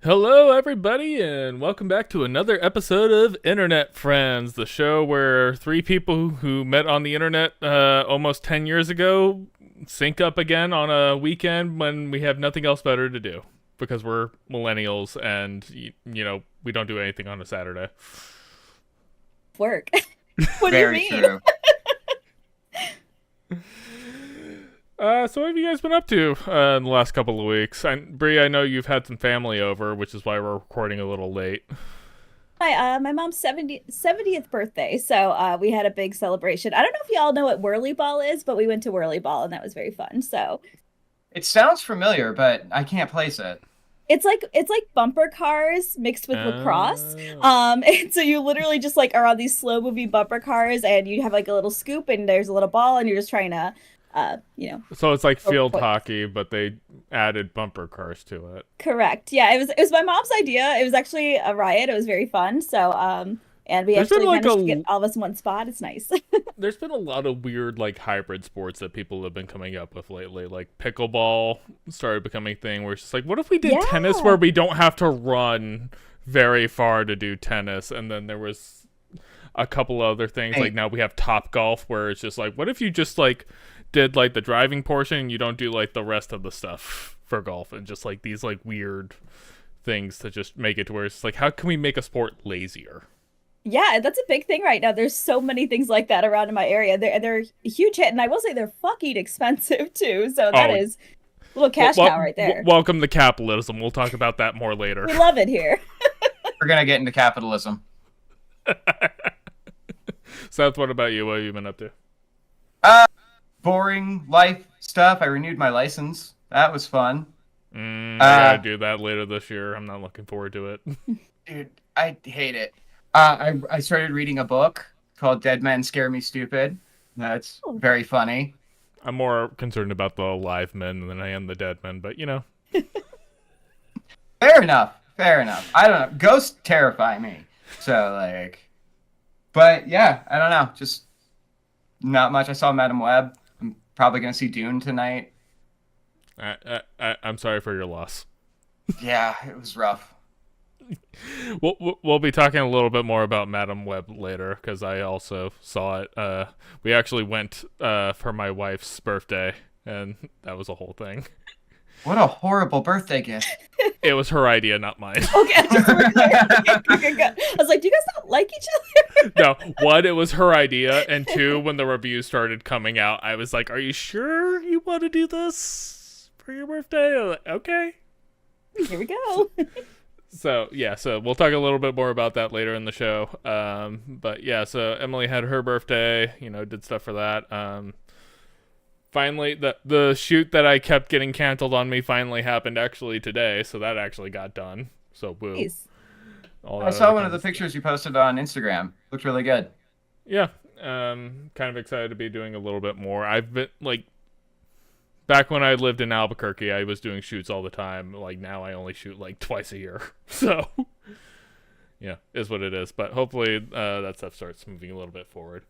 Hello, everybody, and welcome back to another episode of Internet Friends, the show where three people who met on the internet almost 10 years ago sync up again on a weekend when we have nothing else better to do because we're millennials and, we don't do anything on a Saturday. Work. What do you Very mean? true. So what have you guys been up to in the last couple of weeks? Bree, I know you've had some family over, which is why we're recording a little late. Hi, my mom's 70th birthday, so we had a big celebration. I don't know if y'all know what Whirly Ball is, but we went to Whirly Ball and that was very fun. So It sounds familiar, but I can't place it. it's like bumper cars mixed with lacrosse. Oh. And so you literally just like are on these slow moving bumper cars and you have like a little scoop and there's a little ball and you're just trying to So it's like field points. hockey, but they added bumper cars to it. Correct. Yeah, it was my mom's idea. It was actually a riot. It was very fun. So and we There's been, actually like, managed to get all of us in one spot. It's nice. There's been a lot of weird, like, hybrid sports that people have been coming up with lately. Like, pickleball started becoming a thing where it's just like, what if we did tennis Yeah. where we don't have to run very far to do tennis? And then there was a couple other things. Hey. Like, now we have Top Golf where it's just like, what if you just, like, did, like, the driving portion and you don't do, like, the rest of the stuff for golf? And just, like, these, like, weird things to just make it to where it's like, how can we make a sport lazier? Yeah, that's a big thing right now. There's so many things like that around in my area. They're a huge hit, and I will say they're fucking expensive too. So that is a little cash cow right there. Welcome to capitalism. We'll talk about that more later. We love it here. We're gonna get into capitalism. Seth, what about you? What have you been up to? Boring life stuff. I renewed my license. That was fun. I gotta do that later this year. I'm not looking forward to it. Dude, I hate it. I started reading a book called Dead Men Scare Me Stupid. That's very funny. I'm more concerned about the live men than I am the dead men, but Fair enough. I don't know. Ghosts terrify me. So, but yeah, I don't know. Just not much. I saw Madam Web. I'm probably going to see Dune tonight. I'm sorry for your loss. Yeah, it was rough. We'll be talking a little bit more about Madam Web later because I also saw it. We actually went for my wife's birthday, and that was a whole thing. What a horrible birthday gift. It was her idea, not mine. Okay, just so we're clear. Good. I was like, do you guys not like each other? No, one, it was her idea, and two, when the reviews started coming out, I was like, "Are you sure you want to do this for your birthday?" I'm like, okay. Here we go. So we'll talk a little bit more about that later in the show. But yeah, so Emily had her birthday, did stuff for that. Finally, the shoot that I kept getting canceled on me finally happened actually today, so that actually got done. So woo. Nice. I saw one of the pictures you posted on Instagram. Looked really good. Yeah, kind of excited to be doing a little bit more. I've been back when I lived in Albuquerque, I was doing shoots all the time. Like now I only shoot like twice a year. So yeah, is what it is. But hopefully that stuff starts moving a little bit forward.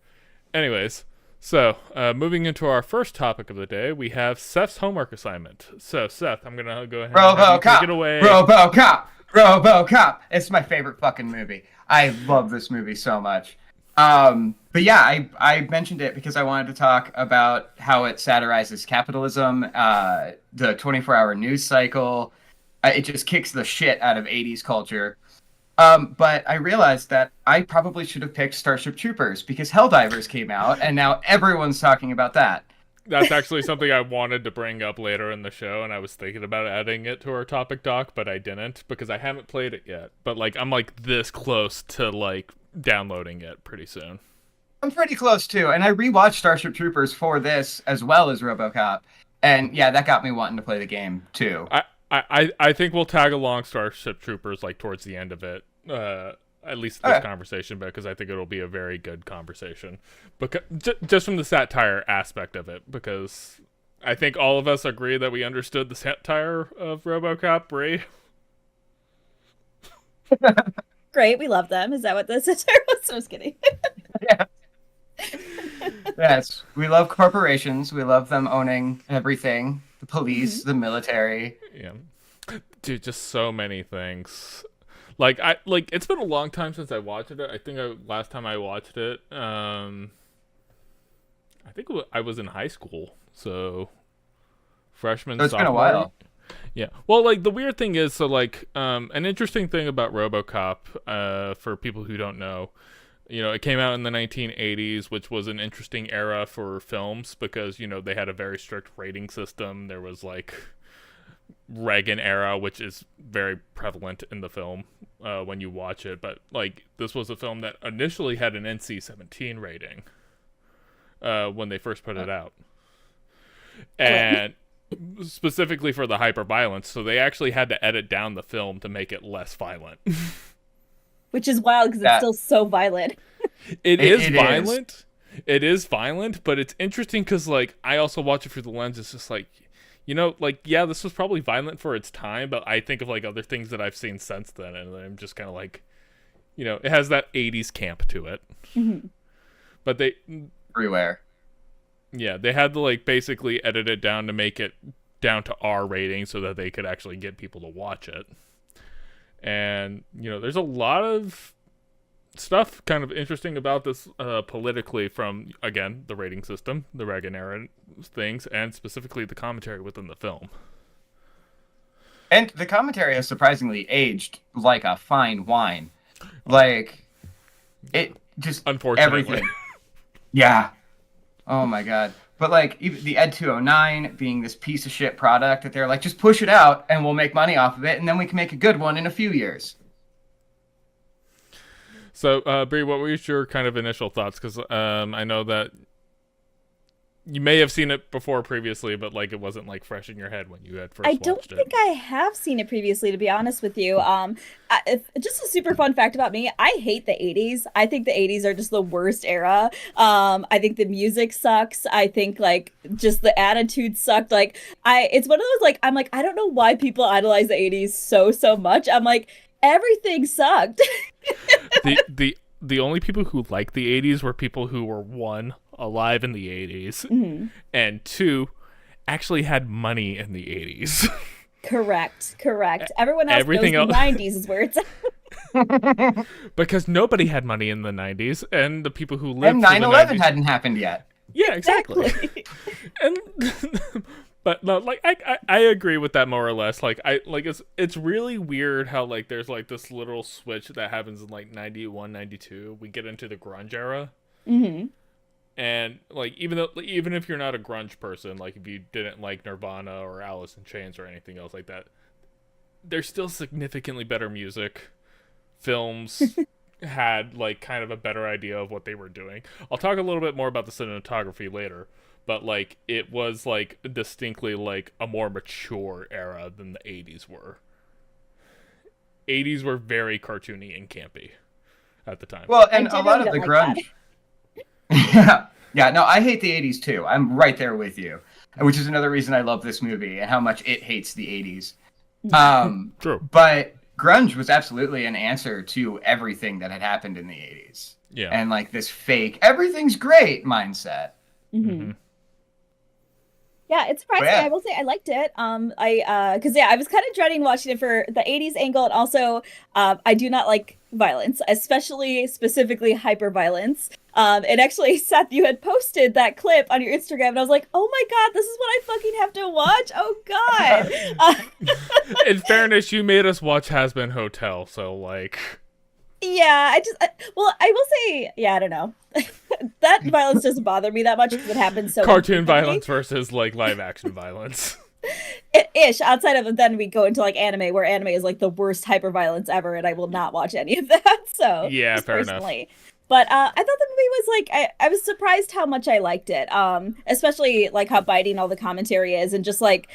Anyways, so moving into our first topic of the day, we have Seth's homework assignment. So Seth, I'm going to go ahead and have you take it away. RoboCop. It's my favorite fucking movie. I love this movie so much. But yeah, I mentioned it because I wanted to talk about how it satirizes capitalism, the 24-hour news cycle. It just kicks the shit out of 80s culture. But I realized that I probably should have picked Starship Troopers because Helldivers came out, and now everyone's talking about that. That's actually something I wanted to bring up later in the show, and I was thinking about adding it to our topic doc, but I didn't because I haven't played it yet. But I'm this close to downloading it pretty soon. I'm pretty close too, and I rewatched Starship Troopers for this as well as RoboCop, and yeah, that got me wanting to play the game too. I think we'll tag along Starship Troopers towards the end of it, at least this conversation, because I think it'll be a very good conversation, because just from the satire aspect of it, because I think all of us agree that we understood the satire of RoboCop, Bree. Great, we love them. Is that what this is? I was just kidding. Yeah. Yes, we love corporations. We love them owning everything. The police, the military. Yeah. Dude, just so many things. Like it's been a long time since I watched it. I think last time I watched it, I think I was in high school, so freshman, So it's sophomore. been a while. Yeah. Well, like the weird thing is, so like an interesting thing about RoboCop, for people who don't know, it came out in the 1980s, which was an interesting era for films because they had a very strict rating system. There was like Reagan era, which is very prevalent in the film when you watch it, but like this was a film that initially had an NC-17 rating when they first put it out, and specifically for the hyper violence, so they actually had to edit down the film to make it less violent. Which is wild because it's still so violent. It is violent. It is violent, but it's interesting because like I also watch it through the lens. It's just like, like, yeah, this was probably violent for its time, but I think of like other things that I've seen since then, and I'm just kind of like, it has that 80s camp to it. Mm-hmm. But they Everywhere. Yeah, they had to like basically edit it down to make it down to R rating so that they could actually get people to watch it. And, there's a lot of stuff kind of interesting about this politically from, again, the rating system, the Reagan era things, and specifically the commentary within the film. And the commentary has surprisingly aged like a fine wine. Like, it just... Unfortunately. Everything. Yeah. Oh my god. But like, even the Ed 209 being this piece of shit product that they're like, just push it out and we'll make money off of it, and then we can make a good one in a few years. So, Bree, what were your kind of initial thoughts? Because I know that you may have seen it before previously, but like it wasn't like fresh in your head when you had first watched it. I don't think I have seen it previously, to be honest with you. Just a super fun fact about me, I hate the 80s. I think the 80s are just the worst era. I think the music sucks. I think like just the attitude sucked. Like it's one of those like, I'm like, I don't know why people idolize the 80s so much. I'm like, everything sucked. The only people who liked the 80s were people who were, one, alive in the 80s, mm-hmm. and two, actually had money in the 80s. Correct. Everyone else Everything knows the 90s is where it's at. Because nobody had money in the 90s, and the people who lived And 9/11 hadn't happened yet. Yeah, exactly. And but no, like I agree with that more or less. Like it's really weird how like there's like this literal switch that happens in like 91, 92. We get into the grunge era. Mm-hmm. And like even if you're not a grunge person, like if you didn't like Nirvana or Alice in Chains or anything else like that, there's still significantly better music. Films had like kind of a better idea of what they were doing. I'll talk a little bit more about the cinematography later, but like it was like distinctly like a more mature era than the 80s were. 80s were very cartoony and campy at the time. Well, and a lot of the grunge. Yeah, no, I hate the 80s too. I'm right there with you, which is another reason I love this movie and how much it hates the 80s. True. But grunge was absolutely an answer to everything that had happened in the 80s. Yeah. And like this fake, everything's great mindset. Mm-hmm. Yeah, it's surprising. Yeah. I will say I liked it. I was kind of dreading watching it for the 80s angle, and also I do not like violence, specifically hyper violence. And actually, Seth, you had posted that clip on your Instagram, and I was like, oh my god, this is what I fucking have to watch. Oh god. In fairness, you made us watch Has Been Hotel, so like. Yeah, I will say, yeah, I don't know. That violence doesn't bother me that much because it happens so cartoon violence versus like live action violence. Ish. Outside of it, then we go into like anime, where anime is like the worst hyper violence ever, and I will not watch any of that. So yeah, fair personally. enough. But I thought the movie was like I was surprised how much I liked it. Especially like how biting all the commentary is, and just like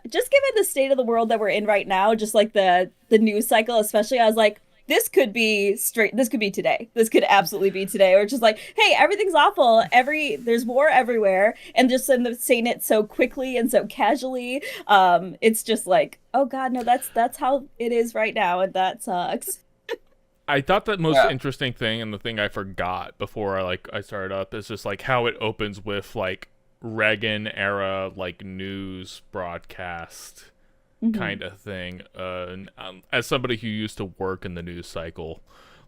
just given the state of the world that we're in right now, just like the news cycle, especially, I was like, this could be today. This could absolutely be today. Or just like, hey, everything's awful. There's war everywhere. And just saying it so quickly and so casually. It's just like, oh god, no, that's how it is right now, and that sucks. I thought the most interesting thing, and the thing I forgot before I started up, is just like how it opens with like Reagan era like news broadcast kind of thing. As somebody who used to work in the news cycle,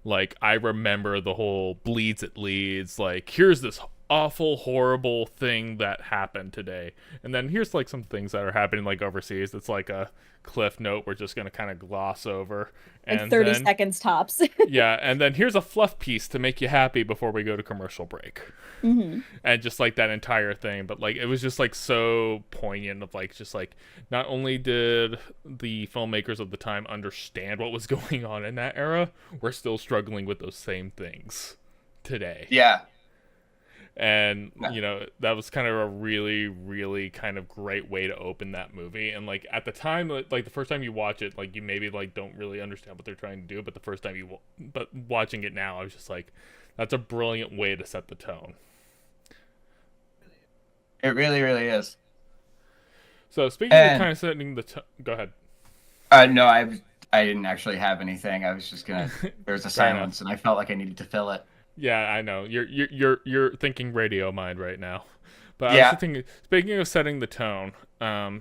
like, I remember the whole bleeds it leads, like, here's this awful, horrible thing that happened today, and then here's like some things that are happening like overseas. It's like a cliff note we're just gonna kind of gloss over, Like and 30 then, seconds tops. yeah, and then here's a fluff piece to make you happy before we go to commercial break. And just like that entire thing, but like it was just like so poignant of like just like not only did the filmmakers of the time understand what was going on in that era, we're still struggling with those same things today. Yeah. And you know, that was kind of a really, really kind of great way to open that movie. And like at the time, like the first time you watch it, like you maybe like don't really understand what they're trying to do, but the first time but watching it now, I was just like, that's a brilliant way to set the tone. It really, really is. So speaking of kind of setting the tone, go ahead. No, I didn't actually have anything. I was just gonna. There was a silence, and I felt like I needed to fill it. Yeah, I know. You're thinking radio mind right now. But yeah. I was thinking, speaking of setting the tone,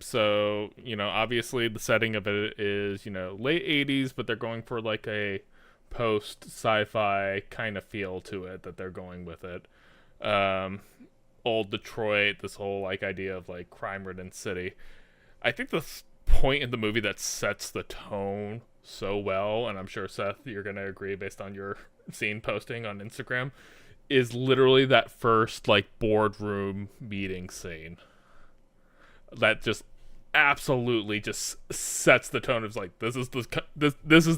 so, you know, obviously the setting of it is, you know, late 80s, but they're going for like a post sci-fi kind of feel to it that they're going with it. Old Detroit, this whole like idea of like crime-ridden city. I think the point in the movie that sets the tone so well, and I'm sure Seth, you're gonna agree based on your scene posting on Instagram, is literally that first like boardroom meeting scene that just absolutely just sets the tone of like this is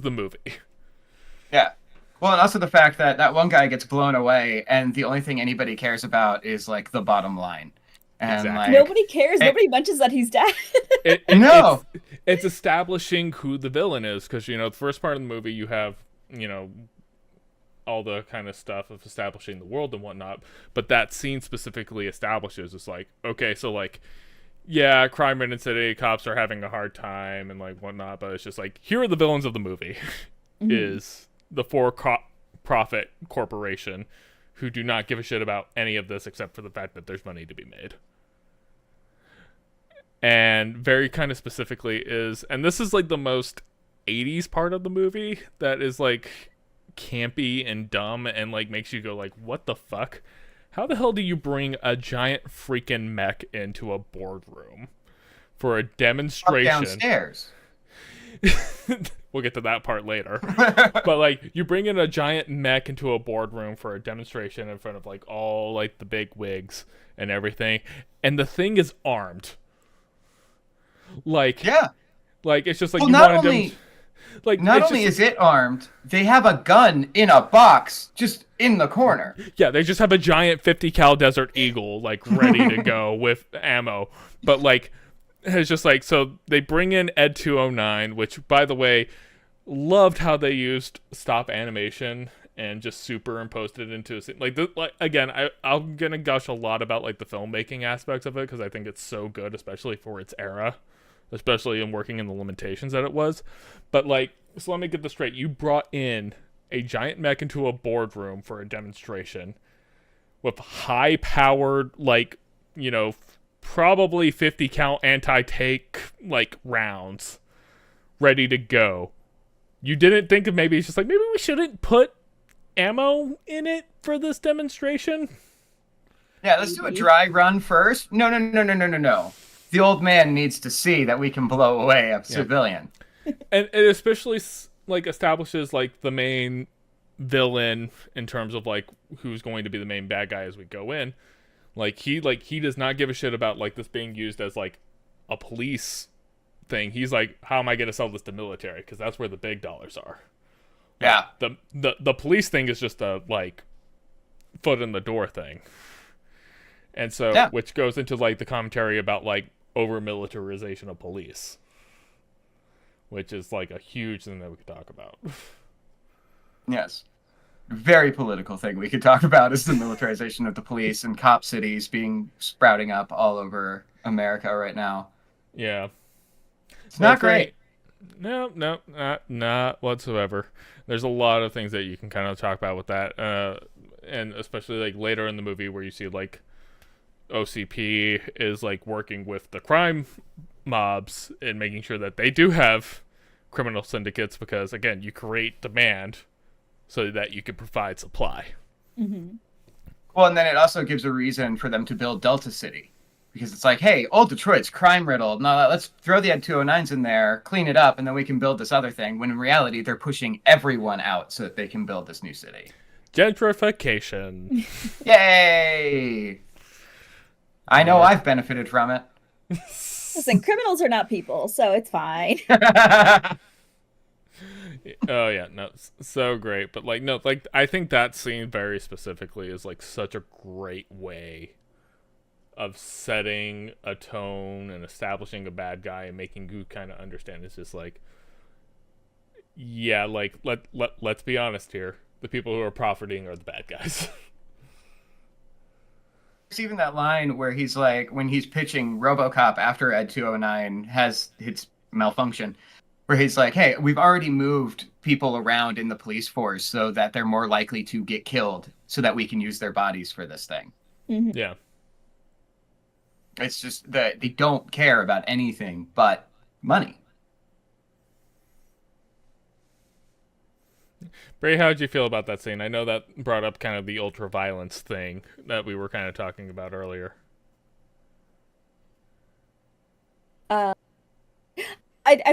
the movie. Yeah. Well, and also the fact that that one guy gets blown away and the only thing anybody cares about is like the bottom line. And exactly. like, nobody cares. Nobody mentions that he's dead. No. It's establishing who the villain is, because, you know, the first part of the movie you have, you know, all the kind of stuff of establishing the world and whatnot, but that scene specifically establishes it's like, okay, so like, yeah, crime-ridden city, cops are having a hard time and like whatnot, but it's just like, here are the villains of the movie. Is the for-profit corporation who do not give a shit about any of this except for the fact that there's money to be made. And very kind of specifically is, and this is like the most 80s part of the movie that is like campy and dumb and like makes you go like, what the fuck? How the hell do you bring a giant freaking mech into a boardroom for a demonstration? Up downstairs. We'll get to that part later. But like, you bring in a giant mech into a boardroom for a demonstration in front of like all like the big wigs and everything, and the thing is armed. Like, yeah, like it's just like, well, you not want only to like, not only is it armed, they have a gun in a box just in the corner. Yeah, they just have a giant 50 cal Desert Eagle like ready to go with ammo. But like, it's just like, so they bring in Ed 209, which, by the way, loved how they used stop animation and just superimposed it into a scene. Like, again, I'm gonna gush a lot about like the filmmaking aspects of it because I think it's so good, especially for its era, especially in working in the limitations that it was. But like, so let me get this straight: you brought in a giant mech into a boardroom for a demonstration with high-powered, like, you know, probably 50 cal anti-tank like rounds ready to go. You didn't think of maybe it's just like, maybe we shouldn't put ammo in it for this demonstration? Yeah, let's do a dry run first. No. The old man needs to see that we can blow away a civilian. And it especially like establishes like the main villain in terms of like who's going to be the main bad guy as we go in. Like he does not give a shit about like this being used as like a police thing. He's like, how am I going to sell this to military? Because that's where the big dollars are. Yeah. Like, the police thing is just a like foot in the door thing. And so, which goes into like the commentary about like over militarization of police, which is like a huge thing that we could talk about. Yes. Very political thing we could talk about is the militarization of the police and cop cities sprouting up all over America right now. Yeah. It's not great. No, not whatsoever. There's a lot of things that you can kind of talk about with that. And especially like later in the movie where you see like OCP is like working with the crime mobs and making sure that they do have criminal syndicates, because again, you create demand so that you can provide supply. Mm-hmm. Well, and then it also gives a reason for them to build Delta City. Because it's like, hey, old Detroit's crime-riddled. No, let's throw the Ed 209s in there, clean it up, and then we can build this other thing. When in reality, they're pushing everyone out so that they can build this new city. Gentrification. Yay! I know I've benefited from it. Listen, criminals are not people, so it's fine. Oh yeah, no, so great. But like, no, like I think that scene very specifically is like such a great way of setting a tone and establishing a bad guy and making you kind of understand. It's just like, yeah, like let's be honest here. The people who are profiting are the bad guys. There's even that line where he's like, when he's pitching RoboCop after Ed 209 has its malfunction, where he's like, hey, we've already moved people around in the police force so that they're more likely to get killed so that we can use their bodies for this thing. Mm-hmm. Yeah. It's just that they don't care about anything but money. Bray, how did you feel about that scene? I know that brought up kind of the ultra violence thing that we were kind of talking about earlier. I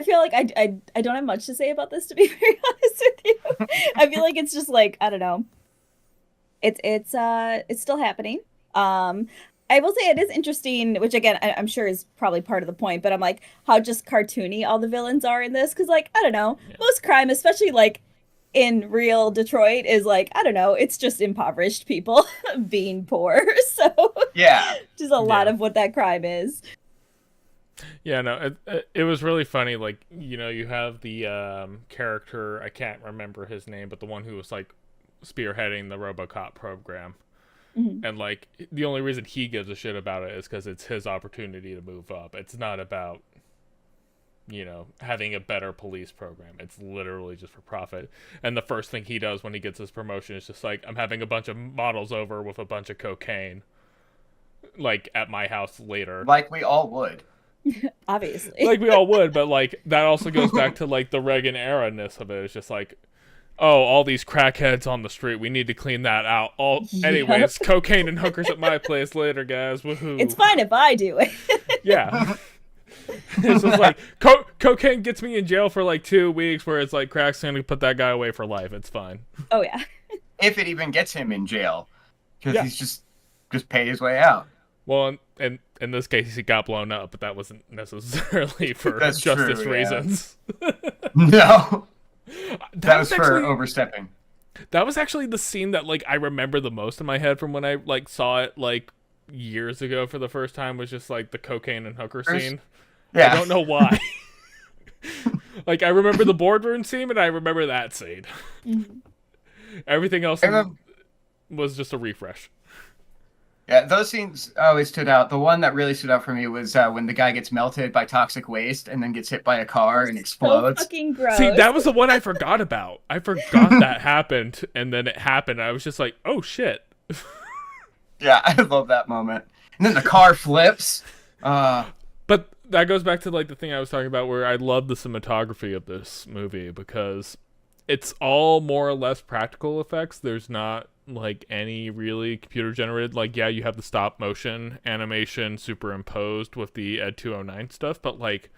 feel like I don't have much to say about this, to be very honest with you. I feel like it's just like, I don't know. It's still happening. I will say it is interesting, which again I'm sure is probably part of the point, but I'm like how just cartoony all the villains are in this, because like I don't know, most crime, especially like in real Detroit, is like I don't know, it's just impoverished people being poor. So yeah, just a lot of what that crime is. Yeah, no, it was really funny. Like, you know, you have the character, I can't remember his name, but the one who was like spearheading the RoboCop program. Mm-hmm. And like the only reason he gives a shit about it is because it's his opportunity to move up. It's not about, you know, having a better police program. It's literally just for profit. And the first thing he does when he gets his promotion is just like, I'm having a bunch of models over with a bunch of cocaine, like at my house later. Like we all would. Obviously. Like we all would, but like that also goes back to like the Reagan era-ness of it. It's just like, oh, all these crackheads on the street, we need to clean that out. Anyway, it's cocaine and hookers at my place later, guys. Woohoo. It's fine if I do it. Yeah. It's just like, cocaine gets me in jail for like 2 weeks, where it's like crack's going to put that guy away for life. It's fine. Oh, yeah. If it even gets him in jail. Because Yeah. he's just pay his way out. Well, and in this case, he got blown up, but that wasn't necessarily for That's justice true, yeah. reasons. No. That was for actually, overstepping. that was actually the scene that like I remember the most in my head from when I like saw it like years ago for the first time, was just like the cocaine and hooker scene. Yeah. I don't know why. Like I remember the boardroom scene and I remember that scene. Mm-hmm. Everything else was just a refresh. Yeah, those scenes always stood out. The one that really stood out for me was when the guy gets melted by toxic waste and then gets hit by a car and explodes. So fucking gross. See, that was the one I forgot about. I forgot that happened, and then it happened. I was just like, oh shit. Yeah, I love that moment. And then the car flips. But that goes back to like the thing I was talking about, where I love the cinematography of this movie, because it's all more or less practical effects. There's not like any really computer generated, like, yeah, you have the stop motion animation superimposed with the Ed 209 stuff, but like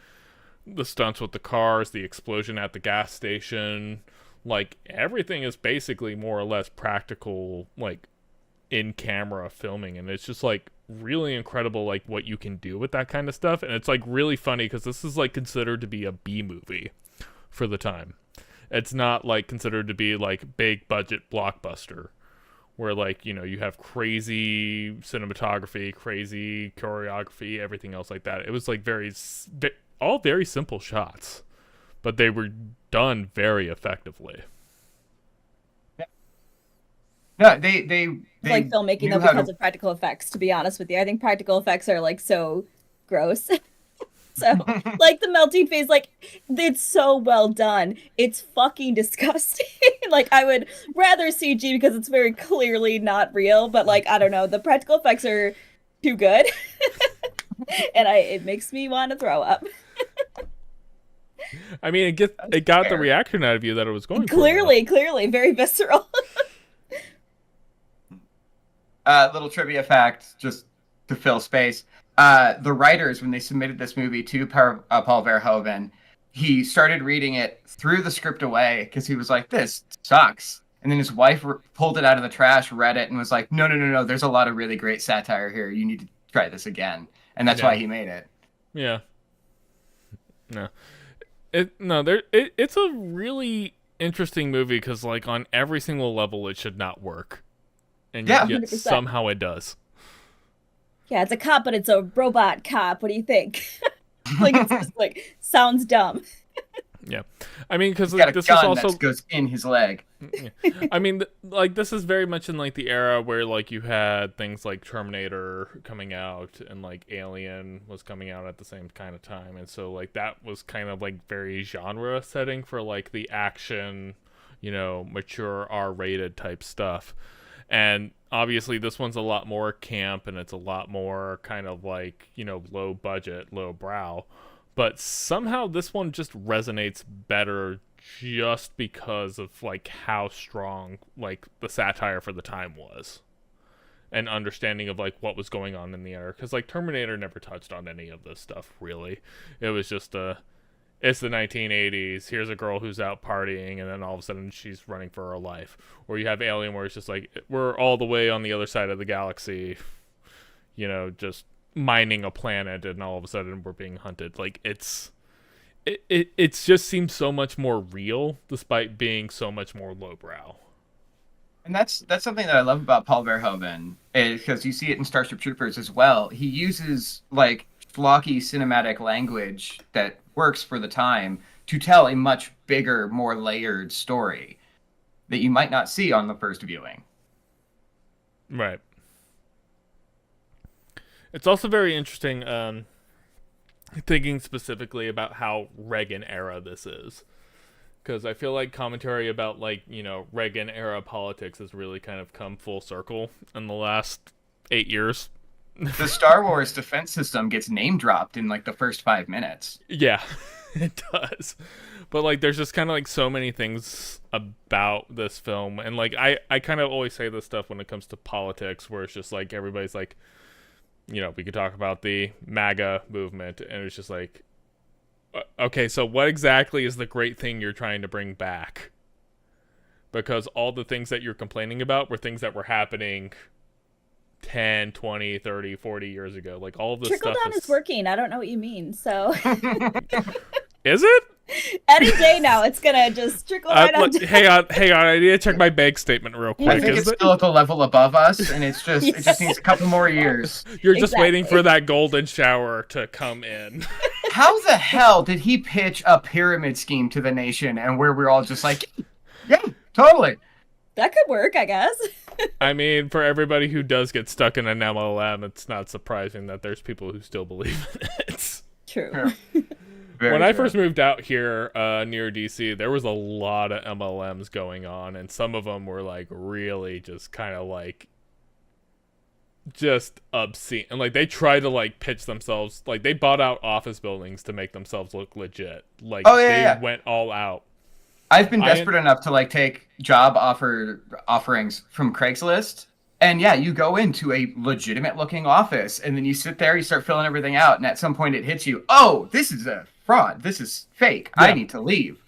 the stunts with the cars, the explosion at the gas station, like everything is basically more or less practical, like in camera filming. And it's just like really incredible, like what you can do with that kind of stuff. And it's like really funny because this is like considered to be a B movie for the time. It's not like considered to be like big budget blockbuster where like, you know, you have crazy cinematography, crazy choreography, everything else like that. It was like all very simple shots, but they were done very effectively. No, they like filmmaking though because of practical effects, to be honest with you. I think practical effects are like so gross. So like the melting phase, like it's so well done. It's fucking disgusting. Like I would rather CG because it's very clearly not real, but like I don't know, the practical effects are too good. and it makes me want to throw up. I mean, it got the reaction out of you that it was going for. Clearly, very visceral. Little trivia fact, just to fill space. The writers, when they submitted this movie to Paul Verhoeven, he started reading it, threw the script away because he was like, "This sucks." And then his wife pulled it out of the trash, read it, and was like, "No. There's a lot of really great satire here. You need to try this again." And that's why he made it. Yeah. It's a really interesting movie because, like, on every single level, it should not work, and yet 100%. somehow it does. Yeah, it's a cop, but it's a robot cop. What do you think? Like, it's just like sounds dumb. Yeah, I mean, because Got a this gun is also that goes in his leg. I mean, like, this is very much in, like, the era where, like, you had things like Terminator coming out and, like, Alien was coming out at the same kind of time. And so, like, that was kind of, like, very genre setting for, like, the action, mature R-rated type stuff. And obviously this one's a lot more camp and it's a lot more kind of, like, low budget, low brow. But somehow this one just resonates better just because of, like, how strong, like, the satire for the time was. And understanding of, like, what was going on in the era. Because, like, Terminator never touched on any of this stuff, really. It was just it's the 1980s, here's a girl who's out partying, and then all of a sudden she's running for her life. Or you have Alien where it's just like, we're all the way on the other side of the galaxy, just mining a planet, and all of a sudden we're being hunted. Like, it just seems so much more real despite being so much more lowbrow. And that's something that I love about Paul Verhoeven, is because you see it in Starship Troopers as well. He uses, like, schlocky cinematic language that works for the time to tell a much bigger, more layered story that you might not see on the first viewing. Right. It's also very interesting, thinking specifically about how Reagan era this is. Because I feel like commentary about, like, Reagan era politics has really kind of come full circle in the last 8 years. The Star Wars defense system gets name dropped in, like, the first 5 minutes. Yeah, it does. But, like, there's just kind of, like, so many things about this film. And, like, I kind of always say this stuff when it comes to politics, where it's just like everybody's like, we could talk about the MAGA movement, and it's just like, okay, so what exactly is the great thing you're trying to bring back? Because all the things that you're complaining about were things that were happening 10, 20, 30, 40 years ago. Like, all of this Trickle stuff down is working. I don't know what you mean, so... Is it? Any day now, it's gonna just trickle right on down. Hang on. I need to check my bank statement real quick. I think it's still at the level above us, and it's just Yes. it just needs a couple more years. You're just waiting for that golden shower to come in. How the hell did he pitch a pyramid scheme to the nation, and where we're all just like, yeah, totally. That could work, I guess. I mean, for everybody who does get stuck in an MLM, it's not surprising that there's people who still believe in it. True. Yeah. When I first moved out here near DC, there was a lot of MLMs going on, and some of them were, like, really just kind of, like, just obscene. And, like, they tried to, like, pitch themselves, like, they bought out office buildings to make themselves look legit. Like, they went all out. I've been desperate enough to, like, take job offerings from Craigslist. And yeah, you go into a legitimate looking office, and then you sit there, you start filling everything out, and at some point it hits you, oh, this is a fraud. This is fake. Yeah. I need to leave.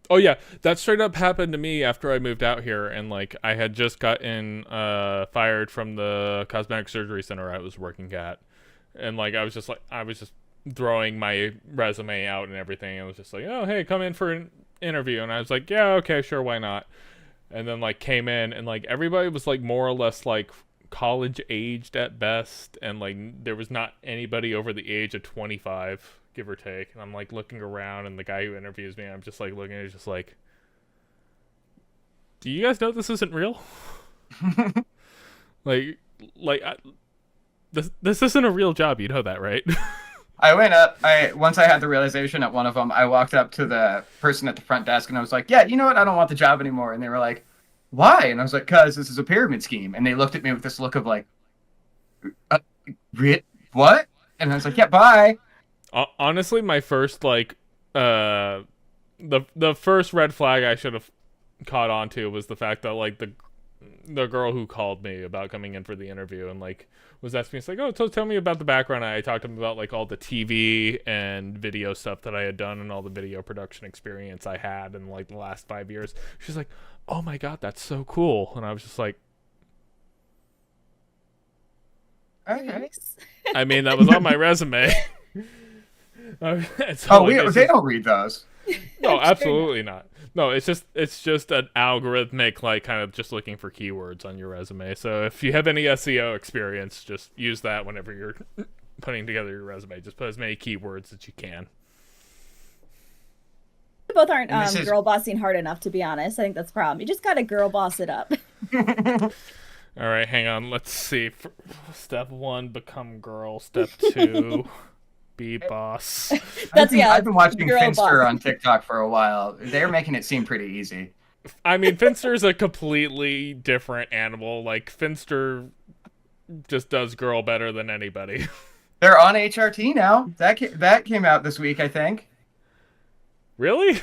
Oh yeah, that straight up happened to me after I moved out here, and, like, I had just gotten fired from the cosmetic surgery center I was working at. And, like, I was just throwing my resume out and everything, and it was just like, oh, hey, come in for an interview. And I was like, yeah, okay, sure, why not? And then, like, came in, and, like, everybody was, like, more or less, like, college aged at best, and, like, there was not anybody over the age of 25, give or take. And I'm, like, looking around, and the guy who interviews me, I'm just, like, looking at it, just like, do you guys know this isn't real? This isn't a real job, you know that, right? I went up, once I had the realization at one of them, I walked up to the person at the front desk and I was like, yeah, you know what? I don't want the job anymore. And they were like, why? And I was like, cause this is a pyramid scheme. And they looked at me with this look of like, what? And I was like, yeah, bye. Honestly, my first the first red flag I should have caught on to was the fact that like the girl who called me about coming in for the interview and like was asking me, it's like, oh, so tell me about the background. I talked to him about like all the TV and video stuff that I had done and all the video production experience I had in like the last 5 years. She's like, oh my god, that's so cool. And I was just like, Okay. I mean, that was on my resume. They don't read those. No, absolutely not. No, it's just an algorithmic, like, kind of just looking for keywords on your resume. So if you have any SEO experience, just use that whenever you're putting together your resume. Just put as many keywords as you can. We both aren't girl bossing hard enough, to be honest. I think that's the problem. You just gotta girl boss it up. All right, hang on. Let's see. Step 1, become girl. Step 2, be boss. I've been watching Finster on TikTok for a while. They're making it seem pretty easy. I mean, Finster's a completely different animal. Like, Finster just does girl better than anybody. They're on HRT now. That came out this week, I think. Really?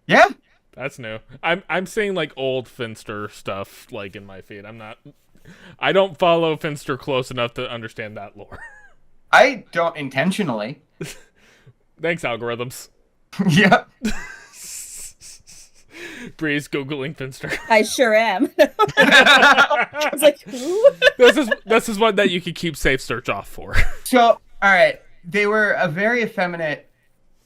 Yeah. That's new. I'm seeing like old Finster stuff like in my feed. I don't follow Finster close enough to understand that lore. I don't intentionally. Thanks, algorithms. Yep. Bree's Googling Finster. I sure am. I was like, who? This is one that you can keep safe search off for. So, all right. They were a very effeminate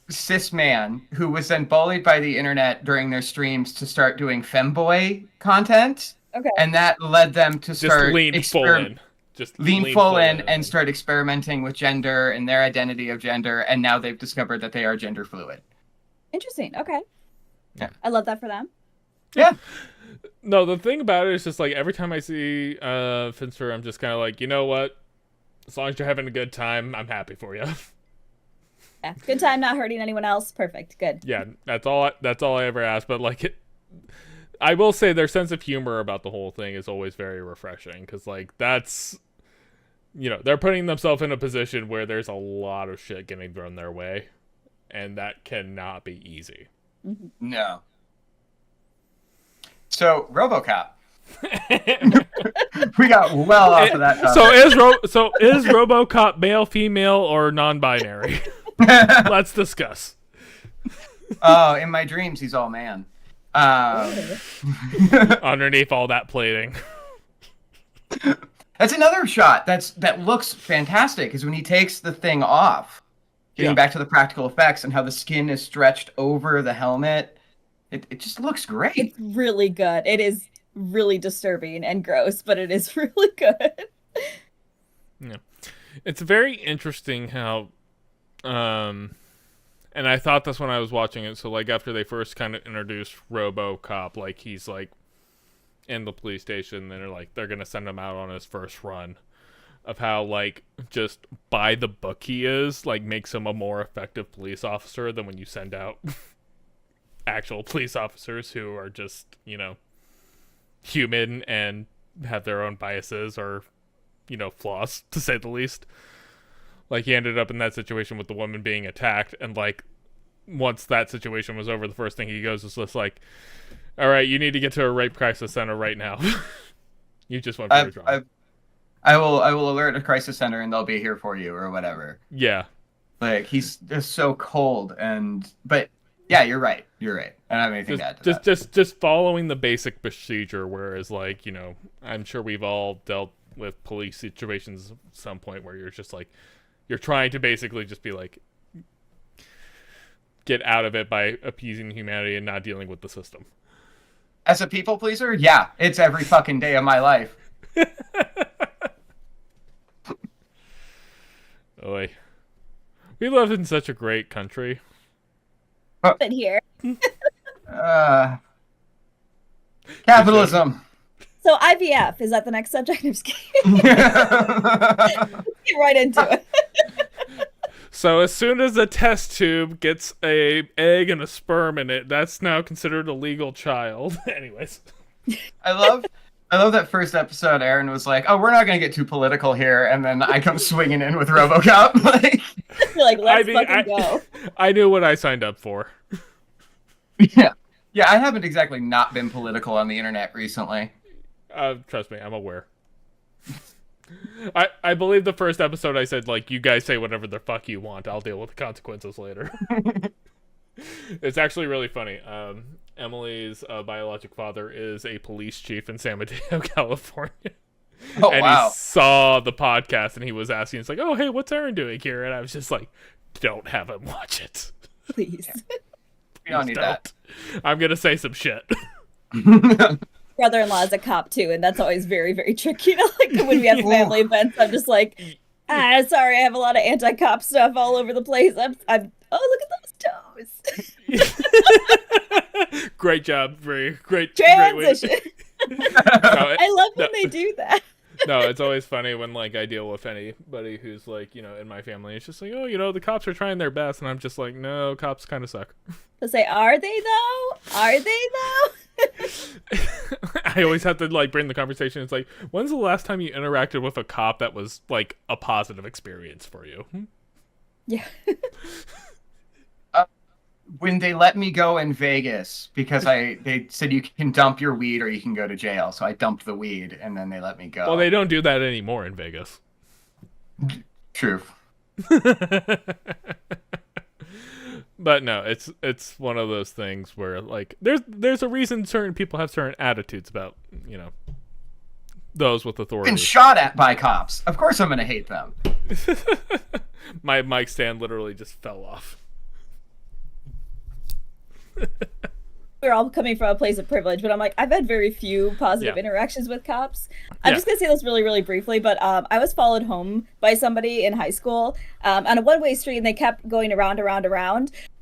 cis man who was then bullied by the internet during their streams to start doing femboy content. Okay. And that led them to start lean full in. Just lean full in and start experimenting with gender and their identity of gender, and now they've discovered that they are gender fluid. Interesting. Okay. Yeah. I love that for them. Yeah. No, the thing about it is just like every time I see Finster, I'm just kind of like, you know what? As long as you're having a good time, I'm happy for you. Yeah. Good time, not hurting anyone else. Perfect. Good. Yeah, that's all I ever ask. But like, I will say their sense of humor about the whole thing is always very refreshing because like that's, you know, they're putting themselves in a position where there's a lot of shit getting thrown their way, and that cannot be easy. Mm-hmm. No. So RoboCop. We got well off of that topic. So is RoboCop male, female, or non-binary? Let's discuss. Oh, in my dreams, he's all man. Underneath all that plating. That's another shot that looks fantastic is when he takes the thing off. Getting back to the practical effects and how the skin is stretched over the helmet. It just looks great. It's really good. It is really disturbing and gross, but it is really good. Yeah. It's very interesting how and I thought this when I was watching it. So like after they first kind of introduced RoboCop, like he's like in the police station, and they're gonna send him out on his first run. Of how like just by the book he is, like makes him a more effective police officer than when you send out actual police officers who are just, you know, human and have their own biases or, you know, flaws to say the least. Like he ended up in that situation with the woman being attacked, and like once that situation was over, the first thing he goes is just like, all right, you need to get to a rape crisis center right now. You just went very wrong. I will alert a crisis center and they'll be here for you or whatever. Yeah. Like he's just so cold but yeah, you're right. I don't have anything to add to that. Just following the basic procedure, whereas like, you know, I'm sure we've all dealt with police situations at some point where you're just like you're trying to basically just be like get out of it by appeasing humanity and not dealing with the system. As a people pleaser, yeah, it's every fucking day of my life. Oy. We live in such a great country. But here. Capitalism. So IVF, is that the next subject? I'm just kidding. Let's get right into it. So as soon as a test tube gets a egg and a sperm in it, that's now considered a legal child. Anyways. I I love that first episode. Aaron was like, "Oh, we're not gonna get too political here," and then I come swinging in with RoboCop. Like, You're like, let's fucking go. I knew what I signed up for. yeah, yeah. I haven't exactly not been political on the internet recently. Trust me, I'm aware. I believe the first episode I said, like, you guys say whatever the fuck you want. I'll deal with the consequences later. It's actually really funny. Emily's biologic father is a police chief in San Mateo, California. Oh, and wow. he saw the podcast and he was asking, it's like, oh, hey, what's Aaron doing here? And I was just like, don't have him watch it. Please. We don't need that. I'm going to say some shit. Brother-in-law is a cop too, and that's always very, very tricky. Like when we have family events, I'm just like, sorry, I have a lot of anti-cop stuff all over the place. I'm oh, look at those toes. Great job. Very great. Transition. I love when they do that. No, it's always funny when, like, I deal with anybody who's, like, you know, in my family. It's just like, oh, you know, the cops are trying their best. And I'm just like, no, cops kind of suck. They'll say, are they though? Are they though? I always have to, like, bring the conversation. It's like, when's the last time you interacted with a cop that was, like, a positive experience for you? Yeah. When they let me go in Vegas, because they said you can dump your weed or you can go to jail. So I dumped the weed and then they let me go. Well, they don't do that anymore in Vegas. True. But no, it's one of those things where, like, there's a reason certain people have certain attitudes about, you know, those with authority. Been shot at by cops. Of course I'm going to hate them. My mic stand literally just fell off. We're all coming from a place of privilege, but I'm like, I've had very few positive interactions with cops. I'm just gonna say this really, really briefly, but I was followed home by somebody in high school on a one-way street, and they kept going around.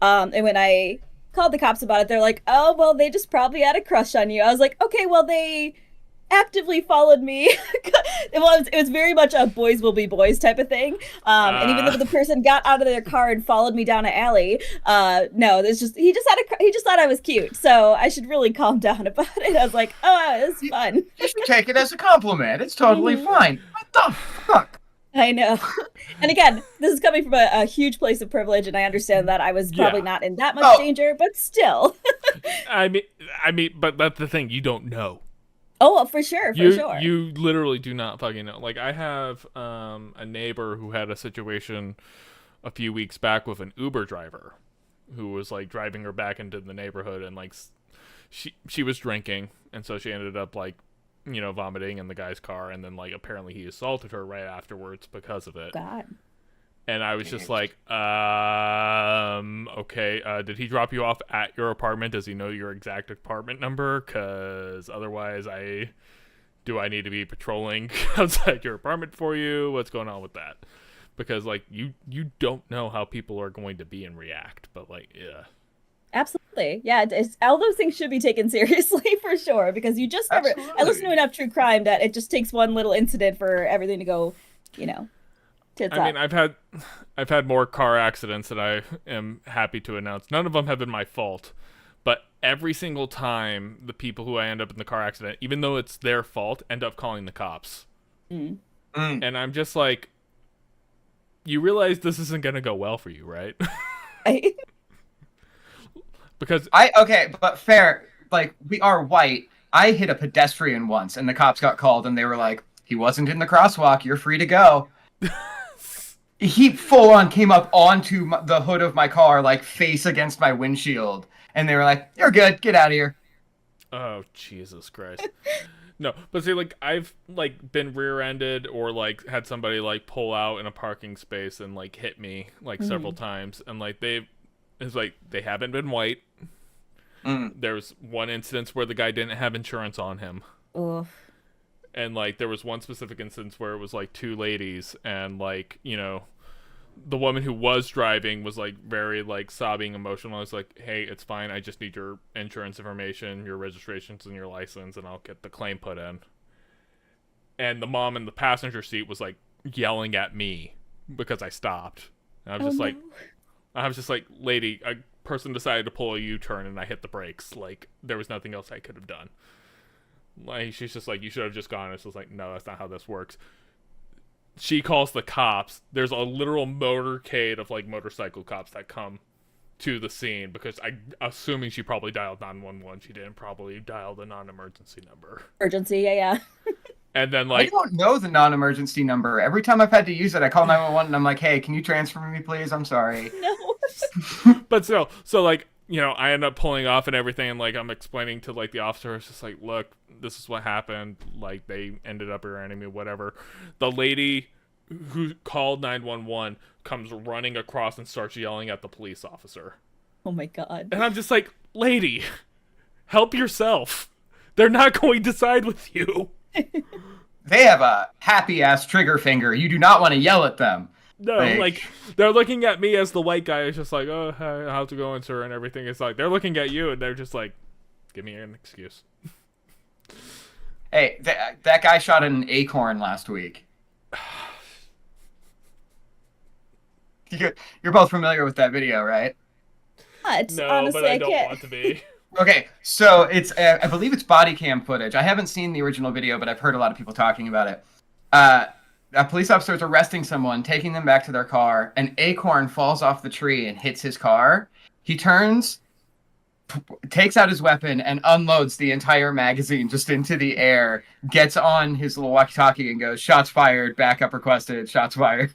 And when I called the cops about it, they're like, "Oh, well, they just probably had a crush on you." I was like, "Okay, well, they actively followed me." It was very much a boys will be boys type of thing. And even though the person got out of their car and followed me down an alley, no, it's just he just thought I was cute, so I should really calm down about it. I was like, oh, it's fun. You should take it as a compliment. It's totally fine. What the fuck? I know. And again, this is coming from a huge place of privilege, and I understand that I was probably not in that much danger, but still. I mean, but that's the thing, you don't know. Oh, for sure, for sure. You literally do not fucking know. Like, I have a neighbor who had a situation a few weeks back with an Uber driver who was, like, driving her back into the neighborhood, and, like, she was drinking, and so she ended up, like, you know, vomiting in the guy's car, and then, like, apparently he assaulted her right afterwards because of it. God. And I was just like, okay, did he drop you off at your apartment? Does he know your exact apartment number? Because otherwise, do I need to be patrolling outside your apartment for you? What's going on with that? Because, like, you don't know how people are going to be and react, but, like, yeah. Absolutely. Yeah, all those things should be taken seriously for sure, because you just never... I listen to enough true crime that it just takes one little incident for everything to go, you know... I mean, I've had more car accidents that I am happy to announce. None of them have been my fault, but every single time the people who I end up in the car accident, even though it's their fault, end up calling the cops. And I'm just like, you realize this isn't going to go well for you, right? Because okay, but fair, like, we are white. I hit a pedestrian once and the cops got called and they were like, he wasn't in the crosswalk, you're free to go. He full on came up onto the hood of my car, like, face against my windshield. And they were like, you're good, get out of here. Oh, Jesus Christ. No, but see, like, I've, like, been rear-ended or, like, had somebody, like, pull out in a parking space and, like, hit me, like, several times. And, like, they haven't been white. There was one instance where the guy didn't have insurance on him. Oof. And, like, there was one specific instance where it was, like, two ladies, and, like, you know, the woman who was driving was, like, very, like, sobbing emotional. I was like, hey, it's fine, I just need your insurance information, your registrations, and your license, and I'll get the claim put in. And the mom in the passenger seat was, like, yelling at me because I stopped. And I was just like, lady, a person decided to pull a U-turn, and I hit the brakes. Like, there was nothing else I could have done. Like, she's just like, you should have just gone. It's just like, no, that's not how this works. She calls the cops. There's a literal motorcade of like motorcycle cops that come to the scene, because assuming she probably dialed 911. She didn't probably dial the non-emergency number. Urgency, yeah. And then I don't know the non-emergency number. Every time I've had to use it, I call 911 and I'm like, hey, can you transfer me, please? I'm sorry. No. But still, so like, you know, I end up pulling off and everything, and like I'm explaining to like the officer, it's just like, look, this is what happened. Like, they ended up rear-ending me, whatever. The lady who called 911 comes running across and starts yelling at the police officer. Oh my god. And I'm just like, lady, help yourself. They're not going to side with you. They have a happy-ass trigger finger. You do not want to yell at them. No, like, they're looking at me as the white guy. It's just like, oh, hi, how's it going, sir, and everything. It's like, they're looking at you, and they're just like, give me an excuse. Hey, that guy shot an acorn last week. You're both familiar with that video, right? What? No, Honestly, but I I don't can't. want to be. Okay, so it's I believe it's body cam footage. I haven't seen the original video, but I've heard a lot of people talking about it. A police officer is arresting someone, taking them back to their car. An acorn falls off the tree and hits his car. He turns, takes out his weapon, and unloads the entire magazine just into the air. Gets on his little walkie-talkie and goes, "Shots fired, backup requested, shots fired."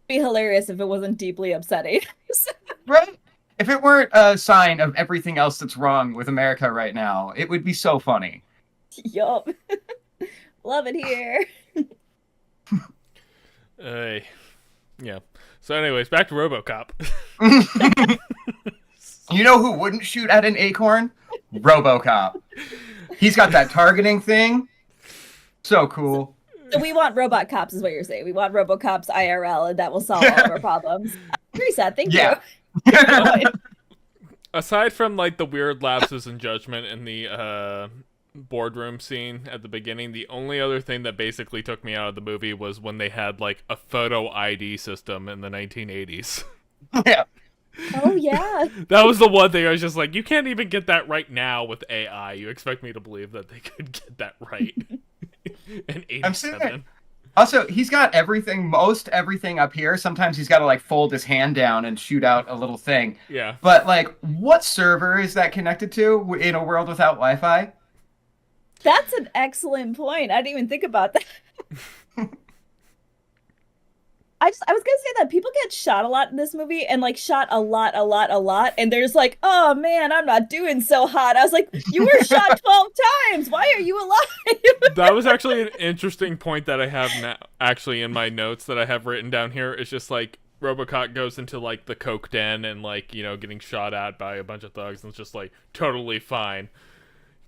Be hilarious if it wasn't deeply upsetting. Right? If it weren't a sign of everything else that's wrong with America right now, it would be so funny. Yup. Love it here. Yeah. So anyways, back to RoboCop. You know who wouldn't shoot at an acorn? RoboCop. He's got that targeting thing. So cool. So we want robot cops, is what you're saying. We want RoboCops IRL, and that will solve all of our problems. Reset, thank you. Aside from like the weird lapses in judgment in the boardroom scene at the beginning, the only other thing that basically took me out of the movie was when they had like a photo ID system in the 1980s. Yeah. Oh yeah. That was the one thing I was just like, you can't even get that right now with AI. You expect me to believe that they could get that right in 87. I'm sitting there. Also, he's got most everything up here. Sometimes he's got to like fold his hand down and shoot out a little thing. Yeah. But like, what server is that connected to in a world without Wi-Fi? That's an excellent point. I didn't even think about that. I was gonna say that people get shot a lot in this movie, and like shot a lot, and there's like, oh man, I'm not doing so hot. I was like, you were shot 12 times. Why are you alive? That was actually an interesting point that I have now, actually in my notes that I have written down here. It's just like RoboCop goes into like the coke den and like, you know, getting shot at by a bunch of thugs, and it's just like totally fine.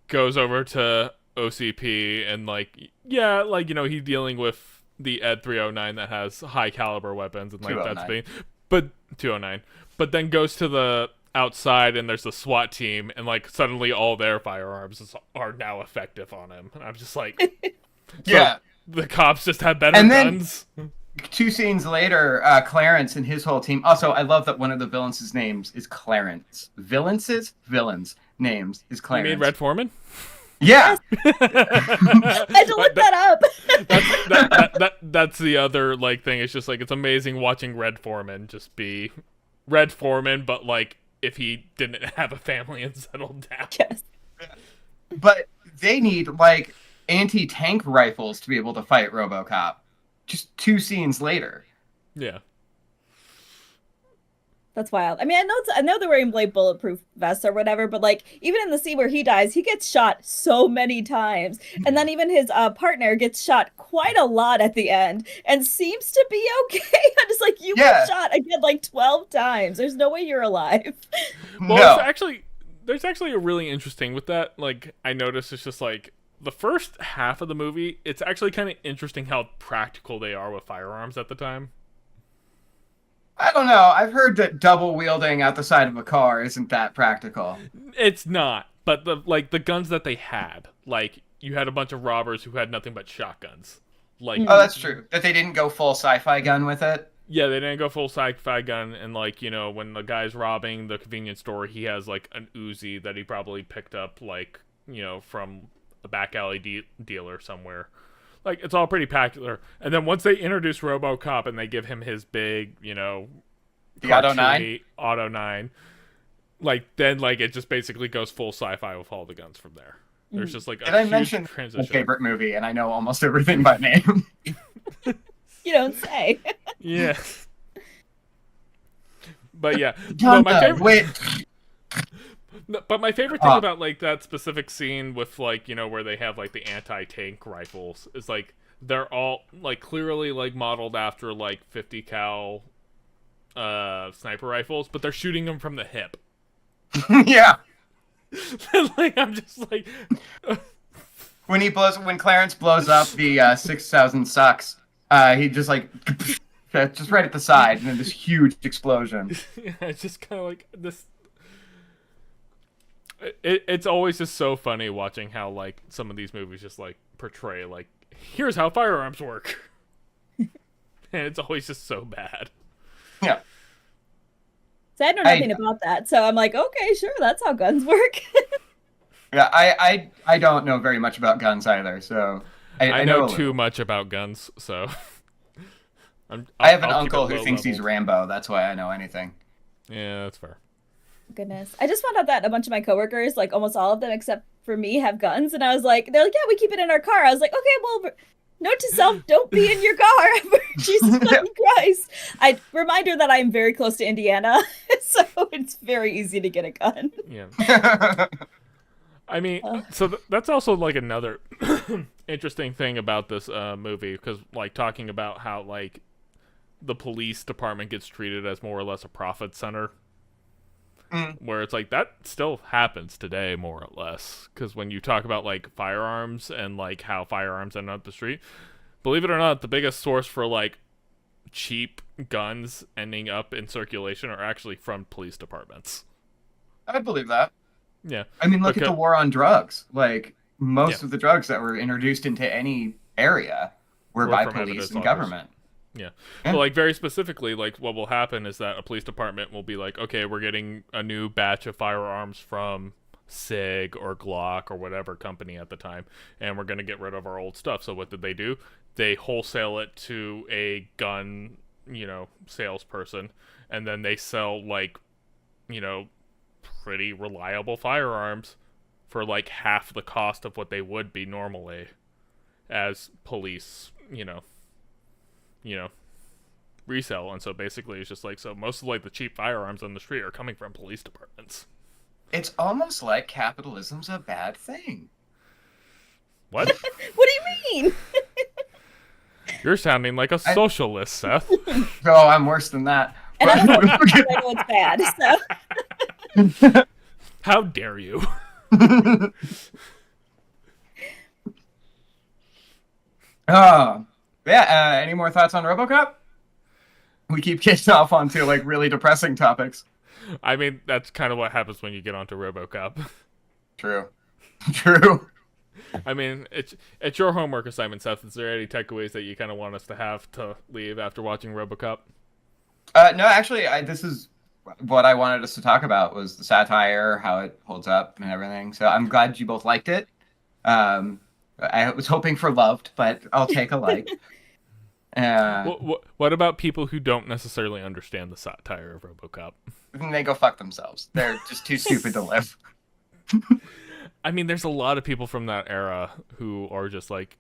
Goes over to OCP and like, yeah, like, you know, he's dealing with the Ed 309 that has high caliber weapons and like that's being, but 209, but then goes to the outside and there's the SWAT team and like suddenly all their firearms are now effective on him, and I'm just like, Yeah, the cops just have better and then, guns. 2 scenes later, Clarence and his whole team. Also, I love that one of the villains' names is Clarence. Villains' names is Clarence. You mean Red Foreman? Yeah. I had to look that up. That's the other like thing. It's just like, it's amazing watching Red Foreman just be Red Foreman, but like if he didn't have a family and settled down. Yes. But they need like anti-tank rifles to be able to fight RoboCop. Just 2 scenes later. Yeah. That's wild. I mean, I know they're wearing like bulletproof vests or whatever, but like even in the scene where he dies, he gets shot so many times, and then even his partner gets shot quite a lot at the end, and seems to be okay. I'm just like, you were shot again like 12 times. There's no way you're alive. Well, there's actually a really interesting with that. Like, I noticed it's just like the first half of the movie, it's actually kind of interesting how practical they are with firearms at the time. I don't know. I've heard that double wielding out the side of a car isn't that practical. It's not, but the guns that they had, like you had a bunch of robbers who had nothing but shotguns. Like, oh, that's true. That they didn't go full sci-fi gun with it. Yeah, they didn't go full sci-fi gun, and like, you know, when the guy's robbing the convenience store, he has like an Uzi that he probably picked up like from a back alley dealer somewhere. Like, it's all pretty popular. And then once they introduce RoboCop and they give him his big, the Auto 9? Auto 9, like, then, like, it just basically goes full sci-fi with all the guns from there. There's just, like, Did I mention my favorite movie, and I know almost everything by name? You don't say. Yeah. But, yeah. But my favorite thing about, like, that specific scene with, like, where they have, like, the anti-tank rifles is, like, they're all, like, clearly, like, modeled after, like, 50 cal sniper rifles, but they're shooting them from the hip. Yeah. Like, I'm just like... when Clarence blows up the 6,000 sucks, he just, like, just right at the side, and then this huge explosion. Yeah, it's just kind of like this... It's always just so funny watching how, like, some of these movies just, like, portray, like, here's how firearms work. And it's always just so bad. Yeah. So I know nothing about that, so I'm like, okay, sure, that's how guns work. Yeah, I don't know very much about guns either, so... I know too much about guns, so... I have an uncle who thinks he's Rambo, that's why I know anything. Yeah, that's fair. Goodness. I just found out that a bunch of my coworkers, like almost all of them except for me, have guns, and I was like, they're like, yeah, we keep it in our car. I was like, okay, well, note to self, don't be in your car. Jesus Christ. Reminder that I'm very close to Indiana, so it's very easy to get a gun. Yeah. I mean, so that's also, like, another interesting thing about this movie, because, like, talking about how, like, the police department gets treated as more or less a profit center. Where it's like, that still happens today, more or less. Because when you talk about, like, firearms and, like, how firearms end up the street, believe it or not, the biggest source for, like, cheap guns ending up in circulation are actually from police departments. I believe that. Yeah. I mean, look at the war on drugs. Like, most of the drugs that were introduced into any area were by police and government. Yeah. But, like, very specifically, like, what will happen is that a police department will be like, okay, we're getting a new batch of firearms from SIG or Glock or whatever company at the time, and we're going to get rid of our old stuff. So what did they do? They wholesale it to a gun, salesperson, and then they sell, like, pretty reliable firearms for, like, half the cost of what they would be normally as police, resell. And so basically it's just like, so most of, like, the cheap firearms on the street are coming from police departments. It's almost like capitalism's a bad thing. What? What do you mean? You're sounding like a socialist, Seth. Oh, I'm worse than that. And I know it's bad, so. How dare you? Any more thoughts on RoboCop? We keep getting off onto, like, really depressing topics. I mean, that's kind of what happens when you get onto RoboCop. True. I mean, it's your homework assignment, Seth. Is there any takeaways that you kind of want us to have to leave after watching RoboCop? No, actually, this is what I wanted us to talk about, was the satire, how it holds up and everything. So I'm glad you both liked it. I was hoping for loved, but I'll take a like. What about people who don't necessarily understand the satire of RoboCop? They go fuck themselves. They're just too stupid to live. I mean, there's a lot of people from that era who are just like,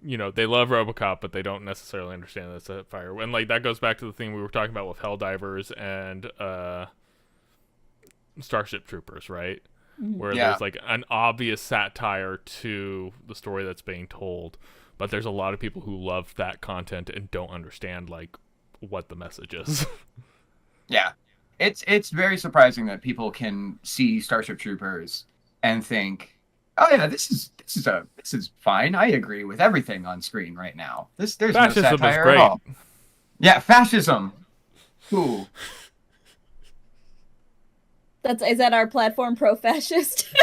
they love RoboCop, but they don't necessarily understand the satire. And, like, that goes back to the thing we were talking about with Helldivers and Starship Troopers, right? Where there's, like, an obvious satire to the story that's being told, but there's a lot of people who love that content and don't understand, like, what the message is. Yeah. It's very surprising that people can see Starship Troopers and think, oh yeah, this is fine. I agree with everything on screen right now. There's fascism no satire is great. at all. Yeah, fascism. Cool. Is that our platform, pro-fascist?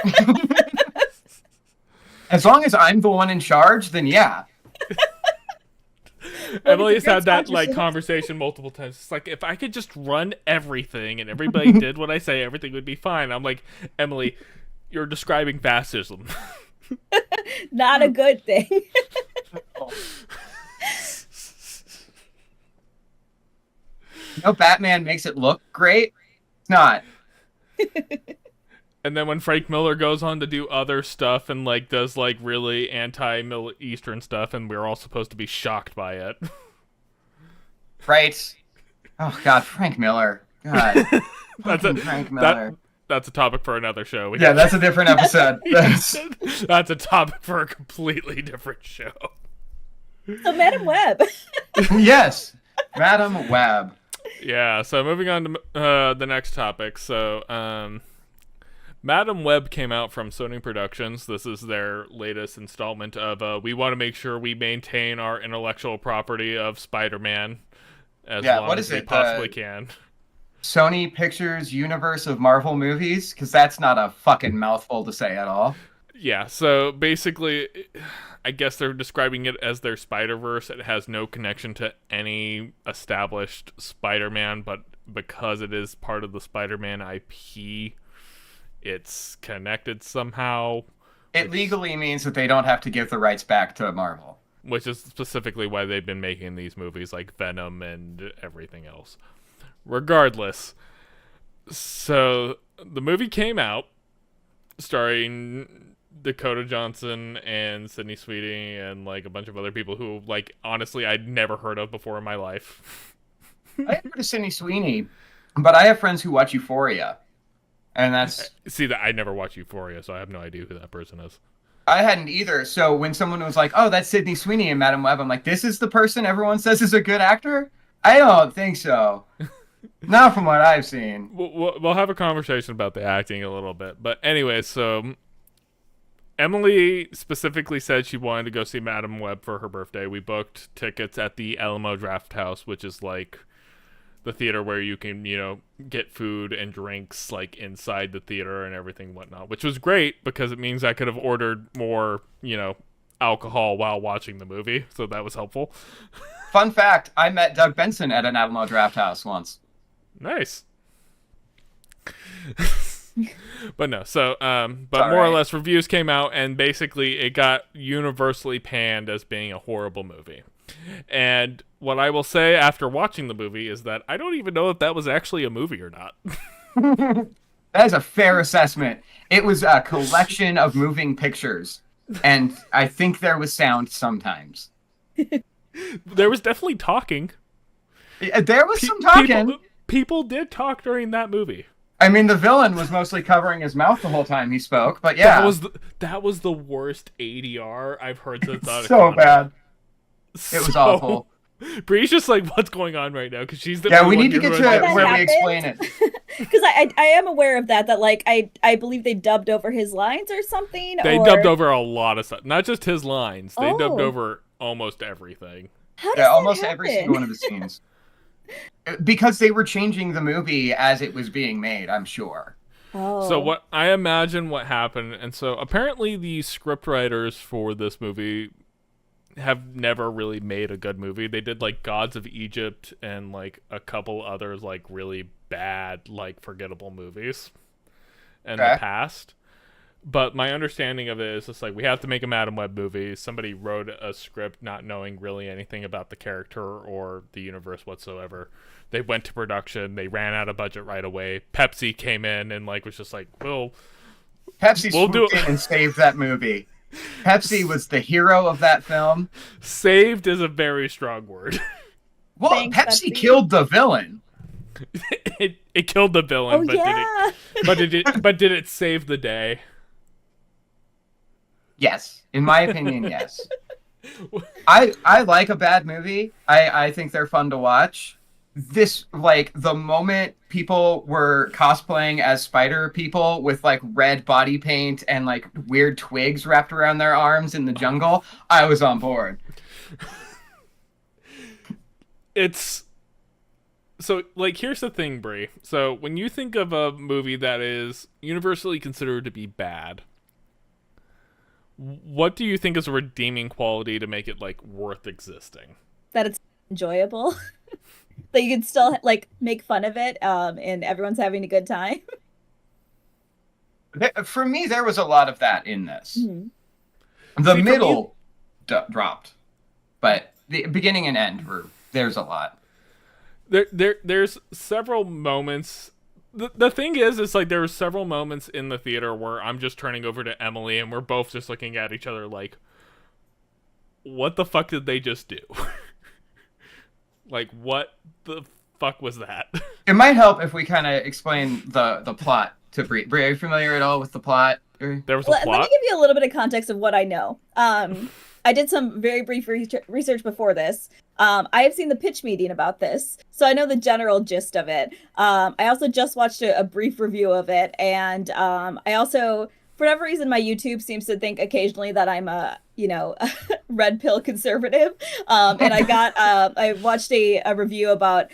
As long as I'm the one in charge, then yeah. Emily's had that, like, conversation multiple times. It's like, if I could just run everything and everybody did what I say, everything would be fine. I'm like, Emily, You're describing fascism. Not a good thing. Batman makes it look great. It's not. And then when Frank Miller goes on to do other stuff and like does like really anti-Middle Eastern stuff, and we're all supposed to be shocked by it. Right. Oh God, Frank Miller. God. Frank Miller. That's a topic for another show. Yeah, that's a different episode. That's a topic for a completely different show. So Madam Web. Yes, Madam Web. Yeah, so moving on to the next topic. So, Madam Web came out from Sony Productions. This is their latest installment of we want to make sure we maintain our intellectual property of Spider-Man as long as we possibly can. Sony Pictures universe of Marvel movies? Because that's not a fucking mouthful to say at all. Yeah, so basically, I guess they're describing it as their Spider-Verse. It has no connection to any established Spider-Man, but because it is part of the Spider-Man IP, it's connected somehow. It legally means that they don't have to give the rights back to Marvel. Which is specifically why they've been making these movies like Venom and everything else. Regardless, so the movie came out starring Dakota Johnson and Sydney Sweeney and like a bunch of other people who, like, honestly I'd never heard of before in my life. I haven't heard of Sydney Sweeney, but I have friends who watch Euphoria, and that's... See, that I never watched Euphoria, so I have no idea who that person is. I hadn't either, so when someone was like, oh, that's Sydney Sweeney in Madam Web, I'm like, this is the person everyone says is a good actor? I don't think so. Not from what I've seen. We'll have a conversation about the acting a little bit. But anyway, so Emily specifically said she wanted to go see Madam Web for her birthday. We booked tickets at the Alamo Draft House, which is like the theater where you can, get food and drinks like inside the theater and everything whatnot, which was great because it means I could have ordered more, alcohol while watching the movie. So that was helpful. Fun fact, I met Doug Benson at an Alamo Draft House once. Nice. But no, so, but more or less reviews came out and basically it got universally panned as being a horrible movie. And what I will say after watching the movie is that I don't even know if that was actually a movie or not. That is a fair assessment. It was a collection of moving pictures, and I think there was sound sometimes. There was definitely talking. There was some talking. People did talk during that movie. I mean, the villain was mostly covering his mouth the whole time he spoke, but yeah. That was the worst ADR I've heard since so bad. It was awful. Bree's just like, what's going on right now? Because she's the we need to get to where we explain it. Because I am aware of that like I believe they dubbed over his lines or something. They dubbed over a lot of stuff, not just his lines. They dubbed over almost everything. How does almost that every happen? single one of the scenes. Because they were changing the movie as it was being made, I'm sure. Oh. So what I imagine what happened, and so apparently the scriptwriters for this movie have never really made a good movie. They did like Gods of Egypt and like a couple others like really bad, like forgettable movies in the past. But my understanding of it is just like, we have to make a Madam Web movie. Somebody wrote a script not knowing really anything about the character or the universe whatsoever. They went to production. They ran out of budget right away. Pepsi came in and like was just like, Pepsi swooped in and saved that movie. Pepsi was the hero of that film. Saved is a very strong word. Well, Thanks, Pepsi killed the villain. It killed the villain, but did it save the day? Yes, in my opinion, yes. I like a bad movie. I think they're fun to watch. This, like, the moment people were cosplaying as spider people with, like, red body paint and, like, weird twigs wrapped around their arms in the jungle, I was on board. So, like, here's the thing, Brie. So, when you think of a movie that is universally considered to be bad, what do you think is a redeeming quality to make it, like, worth existing? That it's enjoyable. That you can still, like, make fun of it, and everyone's having a good time. For me, there was a lot of that in this. Mm-hmm. The See, middle dropped, but the beginning and end there's a lot. There's several moments. The thing is like there were several moments in the theater where I'm just turning over to Emily and we're both just looking at each other like, what the fuck did they just do? Like, what the fuck was that? It might help if we kind of explain the plot to Bree. Bree, are you familiar at all with the plot? There was a Let plot? me give you a little bit of context of what I know. I did some very brief research before this. I have seen the pitch meeting about this, so I know the general gist of it. I also just watched a brief review of it, and I also, for whatever reason, my YouTube seems to think occasionally that I'm a red pill conservative. And I watched a review about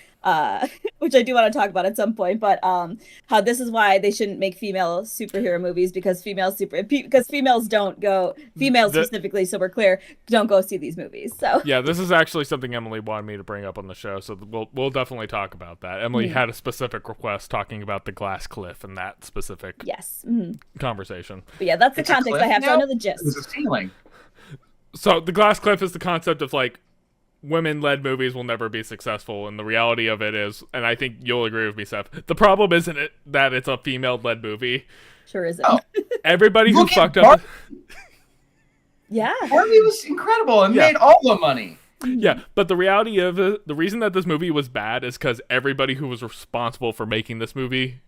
which I do want to talk about at some point, but how this is why they shouldn't make female superhero movies because females specifically, so we're clear, don't go see these movies. So yeah, this is actually something Emily wanted me to bring up on the show, so we'll definitely talk about that. Emily had a specific request talking about the glass cliff and that specific conversation. But yeah, that's the context I have, so I know the gist. It was a ceiling. So the glass cliff is the concept of like women-led movies will never be successful, and the reality of it is, and I think you'll agree with me, Seth, the problem isn't it that it's a female-led movie. Sure isn't. Oh. Everybody who fucked up... Yeah. Barbie was incredible and made all the money. Yeah, but the reality of it, the reason that this movie was bad is because everybody who was responsible for making this movie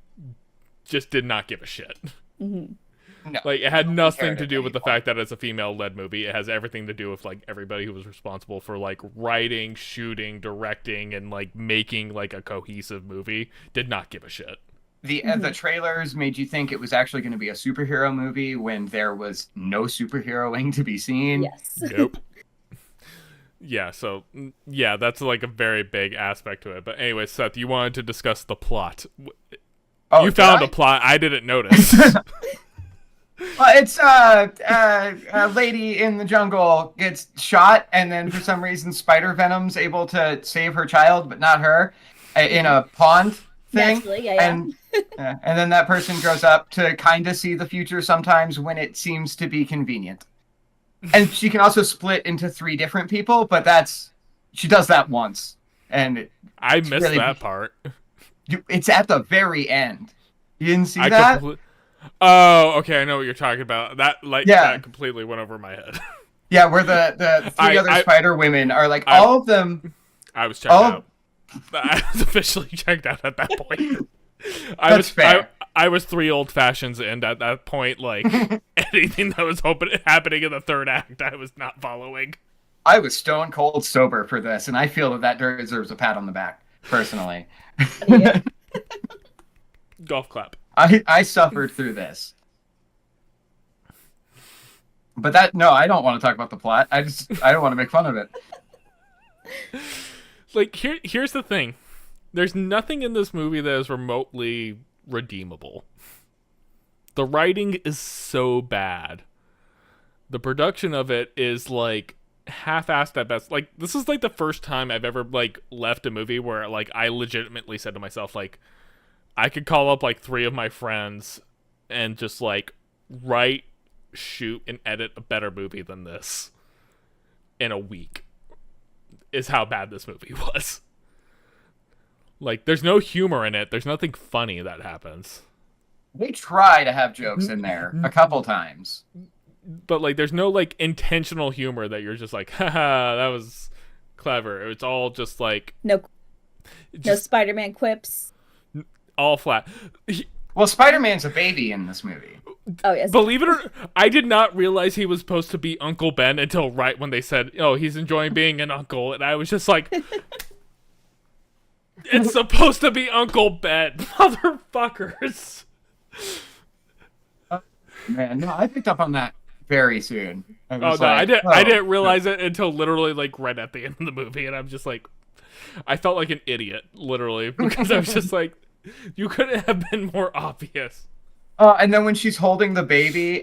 just did not give a shit. Mm-hmm. No, like, it had nothing to do with the fact that it's a female-led movie. It has everything to do with, like, everybody who was responsible for, like, writing, shooting, directing, and, like, making, like, a cohesive movie did not give a shit. The trailers made you think it was actually going to be a superhero movie when there was no superheroing to be seen. Yes. Nope. Yeah, so, yeah, that's, like, a very big aspect to it. But anyway, Seth, you wanted to discuss the plot. You found a plot I didn't notice. Well, it's a lady in the jungle gets shot, and then for some reason Spider Venom's able to save her child, but not her, in a pond thing. Naturally, and then that person grows up to kind of see the future sometimes when it seems to be convenient. And she can also split into 3 different people, but she does that once, and I missed really, that part. It's at the very end. You didn't see that? Oh, okay, I know what you're talking about. That that completely went over my head. Yeah, where the 3 other Spider Women are like all of them. I was checked out. I was officially checked out at that point. That's fair. I was 3 old fashions in at that point. Like anything that was happening in the 3rd act, I was not following. I was stone cold sober for this, and I feel that deserves a pat on the back, personally. Golf clap. I suffered through this. But I don't want to talk about the plot. I don't want to make fun of it. Like, here's the thing. There's nothing in this movie that is remotely redeemable. The writing is so bad. The production of it is, like, half-assed at best. Like, this is, like, the first time I've ever, like, left a movie where, like, I legitimately said to myself, like, I could call up, like, 3 of my friends and just, like, write, shoot, and edit a better movie than this in a week, is how bad this movie was. Like, there's no humor in it. There's nothing funny that happens. They try to have jokes in there a couple times. But, like, there's no, like, intentional humor that you're just like, haha, that was clever. It's all just, like... No Spider-Man quips. All flat. Well, Spider-Man's a baby in this movie. Oh, yes. Believe it or not, I did not realize he was supposed to be Uncle Ben until right when they said, oh, he's enjoying being an uncle. And I was just like, it's supposed to be Uncle Ben, motherfuckers. Man, no, I picked up on that very soon. I didn't realize it until literally, like, right at the end of the movie. And I'm just like, I felt like an idiot, literally, because I was just like, you couldn't have been more obvious. And then when she's holding the baby,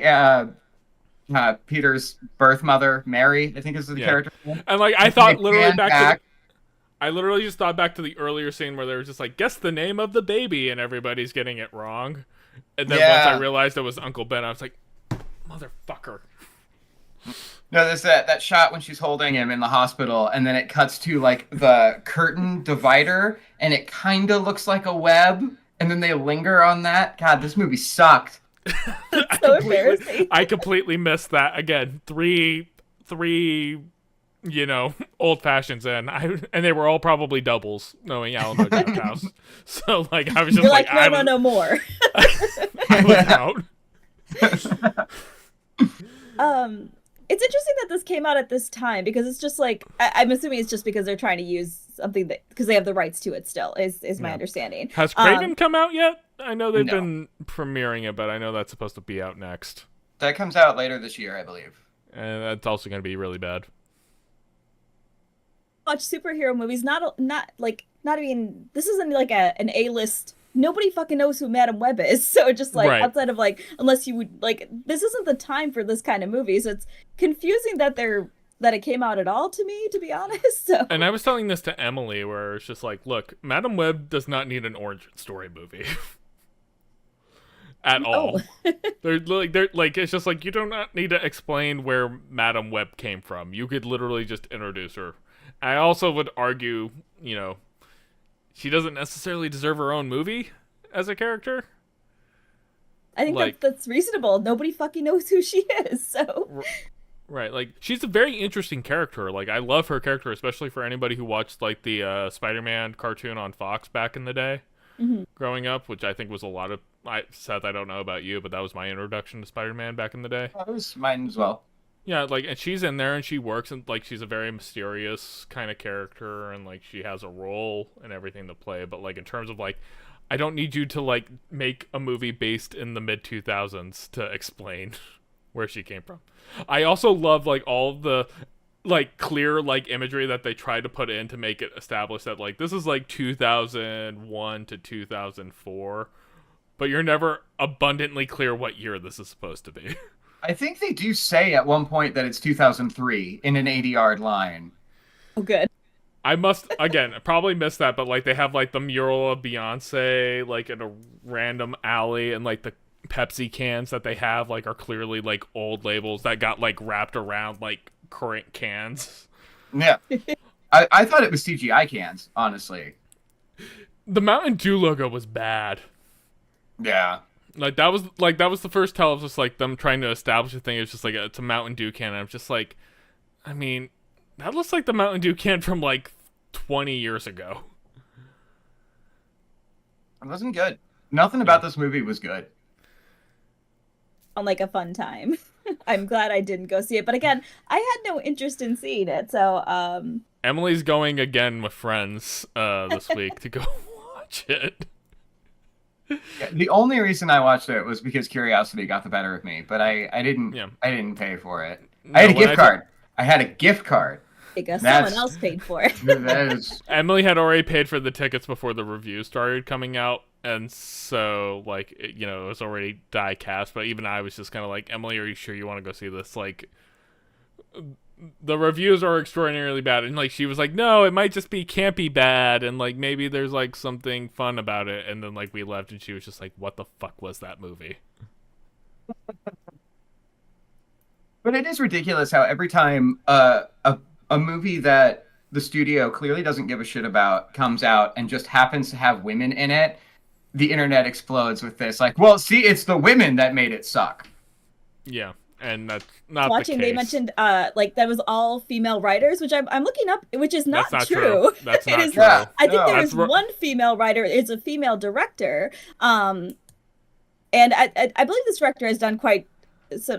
Peter's birth mother, Mary, I think is the character. And like I thought literally I literally just thought back to the earlier scene where they were just like, guess the name of the baby, and everybody's getting it wrong. And then once I realized it was Uncle Ben, I was like, motherfucker. No, there's that shot when she's holding him in the hospital, and then it cuts to like the curtain divider, and it kind of looks like a web, and then they linger on that. God, this movie sucked. So embarrassing. I completely missed that. Again, three, old fashions in, and they were all probably doubles, knowing Alamo Drafthouse. So like, I was just You're like, no more. I was out. It's interesting that this came out at this time because it's just like I'm assuming it's just because they're trying to use something that because they have the rights to it still is my understanding. Has Craven come out yet? I know they've been premiering it, but I know that's supposed to be out next. That comes out later this year, I believe. And that's also going to be really bad. Watch superhero movies, not even this isn't like an A-list. Nobody fucking knows who Madam Web is, so just like outside of like unless you would like this isn't the time for this kind of movie, so it's confusing that it came out at all to me, to be honest. So. And I was telling this to Emily, where it's just like, look, Madam Web does not need an origin story movie. At all. They're like it's just like you do not need to explain where Madam Web came from. You could literally just introduce her. I also would argue, she doesn't necessarily deserve her own movie as a character. I think that's reasonable. Nobody fucking knows who she is, so. Right, like, she's a very interesting character. Like, I love her character, especially for anybody who watched, like, the Spider-Man cartoon on Fox back in the day, growing up, which I think was a lot of... Seth, I don't know about you, but that was my introduction to Spider-Man back in the day. That was mine as well. Yeah, like, and she's in there, and she works, and, like, she's a very mysterious kind of character, and, like, she has a role and everything to play, but, like, in terms of, like, I don't need you to, like, make a movie based in the mid-2000s to explain where she came from. I also love, like, all the, like, clear, like, imagery that they try to put in to make it establish that, like, this is, like, 2001 to 2004, but you're never abundantly clear what year this is supposed to be. I think they do say at one point that it's 2003 in an 80-yard line. Oh, good. I must, again, probably missed that, but, like, they have, like, the mural of Beyonce, like, in a random alley, and, like, the Pepsi cans that they have, like, are clearly, like, old labels that got, like, wrapped around, like, current cans. Yeah. I thought it was CGI cans, honestly. The Mountain Dew logo was bad. Yeah. Like, that was the first tell of just, like, them trying to establish a thing. It's just, like, it's a Mountain Dew can. And I'm just, like, I mean, that looks like the Mountain Dew can from, like, 20 years ago. It wasn't good. Nothing about this movie was good. On, like, a fun time. I'm glad I didn't go see it. But again, I had no interest in seeing it, so, Emily's going again with friends this week to go watch it. Yeah, the only reason I watched it was because curiosity got the better of me, but I didn't pay for it. No, I had a gift card. I had a gift card. Because someone else paid for it. Emily had already paid for the tickets before the review started coming out, and so, like, it was already die cast, but even I was just kind of like, Emily, are you sure you want to go see this? Like, the reviews are extraordinarily bad, and, like, she was like, no, it might just be campy bad, and, like, maybe there's, like, something fun about it, and then, like, we left, and she was just like, what the fuck was that movie? But it is ridiculous how every time a movie that the studio clearly doesn't give a shit about comes out and just happens to have women in it, the internet explodes with this. Like, well, see, it's the women that made it suck. Yeah, and that's not watching, the case. They mentioned, like, that was all female writers, which I'm looking up, which is not That's true. That's not true. Yeah, I think there is one female writer. It's a female director. And I believe this director has done quite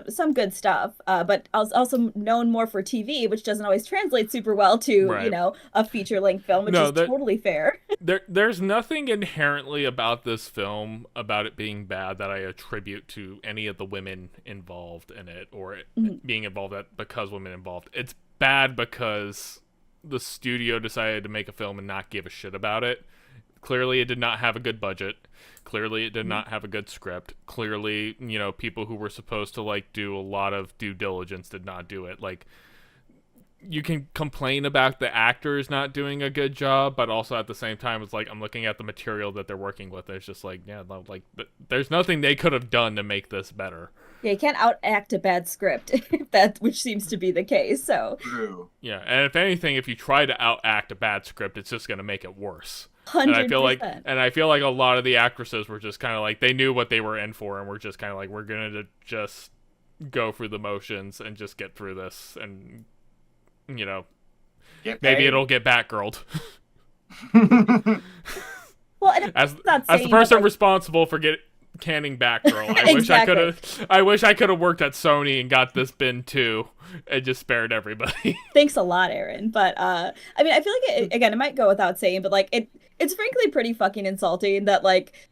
some good stuff, but also known more for TV, which doesn't always translate super well to, a feature-length film, which is totally fair. There's nothing inherently about this film, about it being bad, that I attribute to any of the women involved in it, or being involved because women involved. It's bad because the studio decided to make a film and not give a shit about it. Clearly, it did not have a good budget. Clearly, it did not have a good script. Clearly, people who were supposed to, like, do a lot of due diligence did not do it. Like, you can complain about the actors not doing a good job, but also at the same time, it's like I'm looking at the material that they're working with. And it's just like, yeah, like there's nothing they could have done to make this better. Yeah, you can't outact a bad script, which seems to be the case. So True. Yeah, and if anything, if you try to outact a bad script, it's just going to make it worse. 100%. And I feel like a lot of the actresses were just kind of like, they knew what they were in for, and were just kind of like, we're gonna just go through the motions and just get through this, and maybe it'll get Batgirled. Well, and as the person responsible for canning Batgirl, I wish I could have worked at Sony and got this bin too, and just spared everybody. Thanks a lot, Aaron. But I mean, I feel like it might go without saying, but like it's frankly pretty fucking insulting that like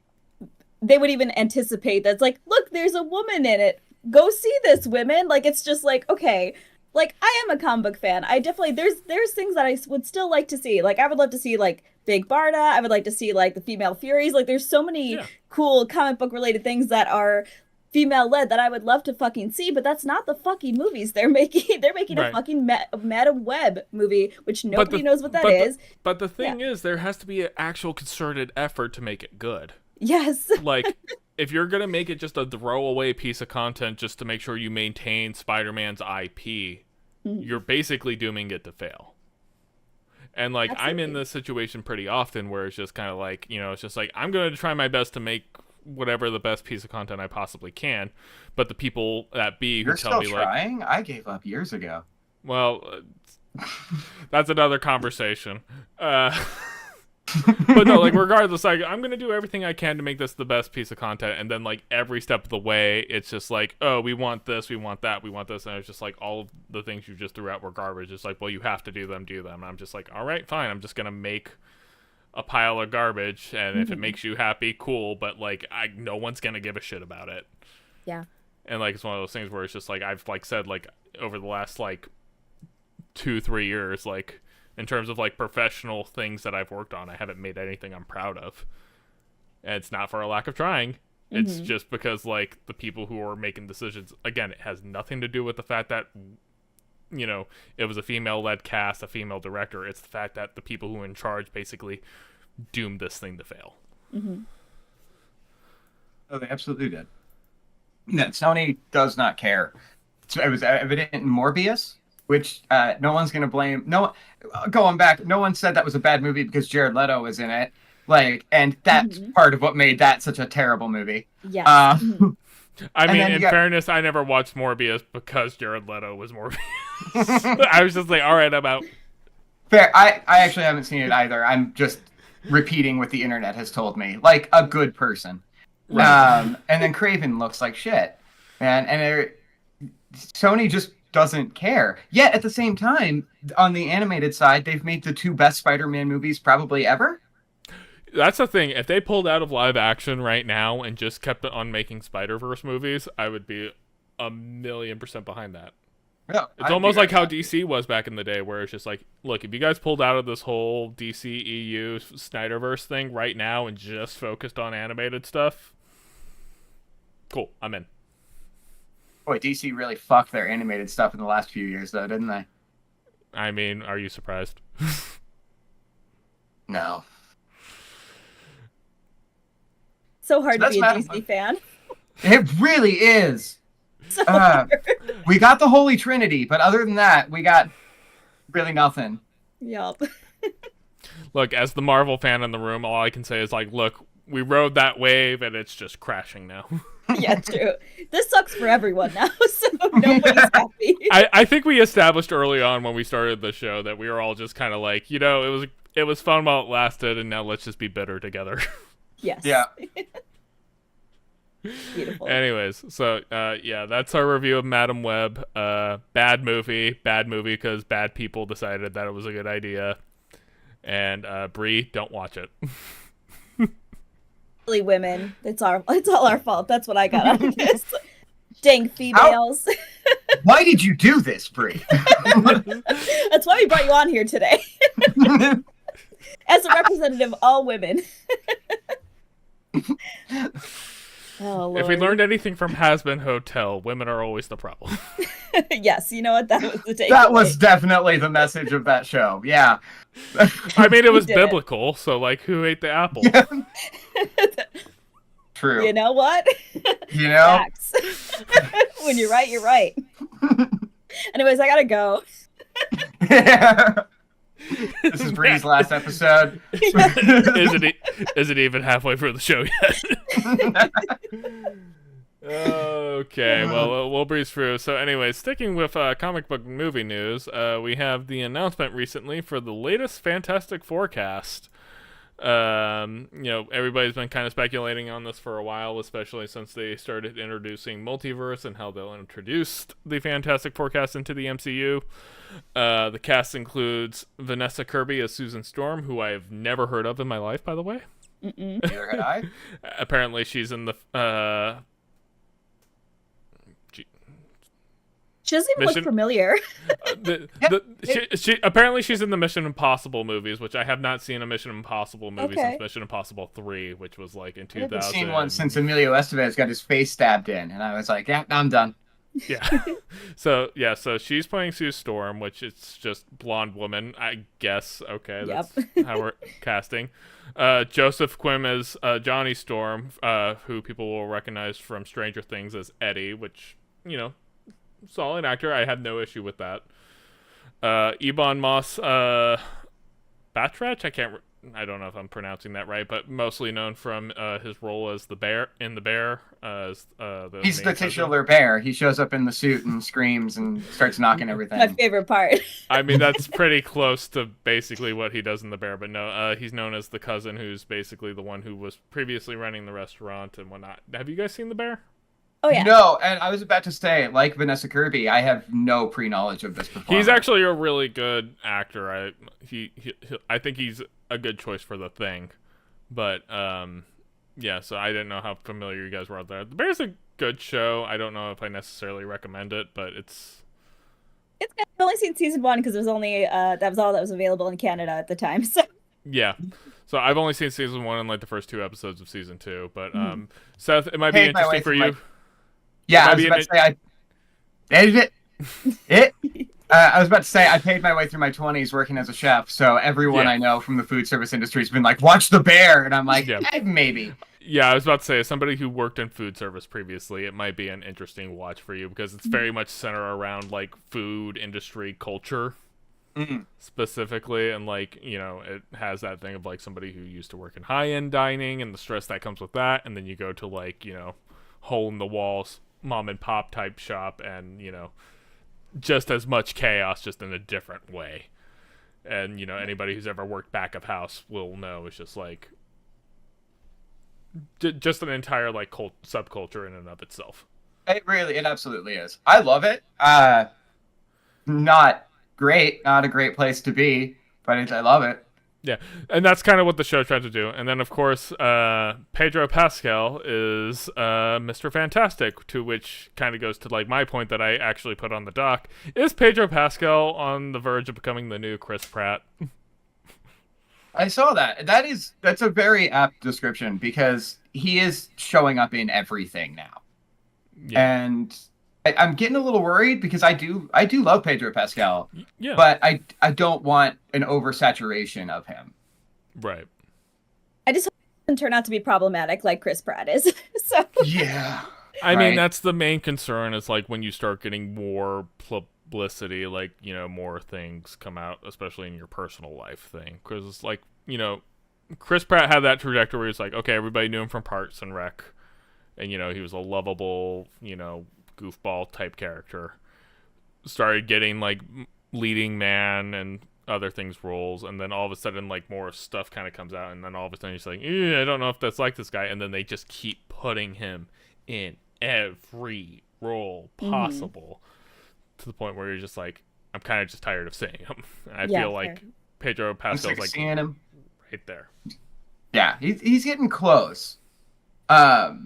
they would even anticipate that's like, look, there's a woman in it. Go see this, women. Like, it's just like, okay, like I am a comic book fan. I definitely there's things that I would still like to see. Like, I would love to see like Big Barda. I would like to see like the Female Furies. Like, there's so many cool comic book related things that are female led that I would love to fucking see, but that's not the fucking movies they're making. They're making a fucking Madam Web movie, which nobody knows what that is. But the thing is, there has to be an actual concerted effort to make it good. Yes. Like, if you're going to make it just a throwaway piece of content just to make sure you maintain Spider-Man's IP, you're basically dooming it to fail. And, like, absolutely. I'm in this situation pretty often where it's just kind of like, it's just like, I'm going to try my best to make whatever the best piece of content I possibly can. But the people at B who tell me, like... You're still trying? I gave up years ago. Well, that's another conversation. But no, like, regardless, like, I'm gonna do everything I can to make this the best piece of content, and then, like, every step of the way, it's just like, oh, we want this, we want that, we want this, and it's just like, all of the things you just threw out were garbage. It's like, well, you have to do them. And I'm just like, all right, fine, I'm just gonna make a pile of garbage, and if it makes you happy, cool, but, like, no one's gonna give a shit about it. Yeah. And, like, it's one of those things where it's just like, I've, like, said, like, over the last, like, 2-3 years, like, in terms of, like, professional things that I've worked on, I haven't made anything I'm proud of. And it's not for a lack of trying. It's just because, like, the people who are making decisions, again, it has nothing to do with the fact that, it was a female-led cast, a female director. It's the fact that the people who are in charge basically doomed this thing to fail. Oh, they absolutely did. No, Sony does not care. It was evident in Morbius, which no one's going to blame. Going back, no one said that was a bad movie because Jared Leto was in it. Like, and that's part of what made that such a terrible movie. Yeah. I mean, in fairness, I never watched Morbius because Jared Leto was Morbius. I was just like, all right, I'm out. Fair. I actually haven't seen it either. I'm just repeating what the internet has told me, like a good person. Right. And then Kraven looks like shit, and Sony just doesn't care. Yet at the same time, on the animated side, they've made the 2 best Spider-Man movies probably ever. That's the thing. If they pulled out of live action right now and just kept on making Spider-Verse movies, I would be 1,000,000% behind that. Yeah, it's almost like how DC was back in the day, where it's just like, look, if you guys pulled out of this whole DC EU Snyderverse thing right now and just focused on animated stuff, cool, I'm in. Boy, DC really fucked their animated stuff in the last few years, though, didn't they? I mean, are you surprised? No. So hard to be a DC fan. It really is. So we got the Holy Trinity, but other than that, we got really nothing. Yup. Look, as the Marvel fan in the room, all I can say is, like, look, we rode that wave, and it's just crashing now. Yeah, true. This sucks for everyone now, so nobody's happy. I think we established early on when we started the show that we were all just kind of like, it was fun while it lasted, and now let's just be bitter together. Yes. Yeah. Beautiful. Anyways, so that's our review of Madam Web. Bad movie because bad people decided that it was a good idea. And Bree, don't watch it. Women, it's all our fault. That's what I got out of this. Dang females. Why did you do this, Bree? That's why we brought you on here today. As a representative of all women. Oh, If we Lord. learned anything from Has Been Hotel, women are always the problem. Yes, you know what? That was the takeaway. That was definitely the message of that show. Yeah. I mean, it was did it. biblical, so like, who ate the apple? Yeah. True. You know what? You know? Facts. When you're right, you're right. Anyways, I gotta go. This is Bree's last episode. Is it even halfway through the show yet? Okay, well, we'll breeze through. So anyway, sticking with comic book movie news, we have the announcement recently for the latest Fantastic Four cast. Everybody's been kind of speculating on this for a while, especially since they started introducing multiverse and how they'll introduce the Fantastic Four cast into the MCU. The cast includes Vanessa Kirby as Susan Storm, who I have never heard of in my life, by the way. Neither had I. Apparently she's in the She doesn't even look familiar. She apparently she's in the Mission Impossible movies, which I have not seen a Mission Impossible movie since Mission Impossible 3, which was like in 2000. I haven't seen one since Emilio Estevez got his face stabbed in, and I was like, yeah, I'm done. Yeah. So she's playing Sue Storm, which it's just blonde woman, I guess. Okay, that's how we're casting. Joseph Quinn as Johnny Storm, who people will recognize from Stranger Things as Eddie, which, solid actor. I have no issue with that. Ebon Moss Batrach, I don't know if I'm pronouncing that right, but mostly known from his role as the bear in The Bear. He's the titular bear. He shows up in the suit and screams and starts knocking everything. My favorite part. I mean, that's pretty close to basically what he does in The Bear, but no, he's known as the cousin who's basically the one who was previously running the restaurant and whatnot. Have you guys seen The Bear? Oh, yeah. No, and I was about to say, like Vanessa Kirby, I have no pre-knowledge of this performance. He's actually a really good actor. I think he's a good choice for The Thing. But, so I didn't know how familiar you guys were out there. The Bear's a good show. I don't know if I necessarily recommend it, but it's good. I've only seen season 1 because it was only, that was all that was available in Canada at the time, so... Yeah. So I've only seen season 1 and, like, the first 2 episodes of season 2. But, Seth, it might be interesting for you. Yeah, I was about to say I was about to say I paid my way through my 20s working as a chef, so everyone I know from the food service industry has been like, watch The Bear, and I'm like, maybe. Yeah, I was about to say, as somebody who worked in food service previously, it might be an interesting watch for you because it's very much centered around like food industry culture specifically, and like, it has that thing of like somebody who used to work in high-end dining and the stress that comes with that, and then you go to like, hole in the walls mom and pop type shop and just as much chaos, just in a different way. And anybody who's ever worked back of house will know it's just like just an entire like subculture in and of itself. It absolutely is. I love it. Not great, not a great place to be, but I love it. Yeah, and that's kind of what the show tried to do. And then, of course, Pedro Pascal is Mr. Fantastic, to which kind of goes to like my point that I actually put on the doc. Is Pedro Pascal on the verge of becoming the new Chris Pratt? I saw that. That's a very apt description because he is showing up in everything now. Yeah. And I'm getting a little worried because I do love Pedro Pascal, but I don't want an oversaturation of him. Right. I just hope it doesn't turn out to be problematic like Chris Pratt is. So yeah, I mean that's the main concern is like when you start getting more publicity, like more things come out, especially in your personal life thing, because it's like Chris Pratt had that trajectory where it's like okay, everybody knew him from Parks and Rec, and he was a lovable goofball type character, started getting like leading man and other things roles, and then all of a sudden like more stuff kind of comes out, and then all of a sudden he's like I don't know if that's like this guy, and then they just keep putting him in every role possible to the point where you're just like I'm kind of just tired of seeing him. I feel like Pedro Pascal's like seeing him right there. Yeah, he's getting close. I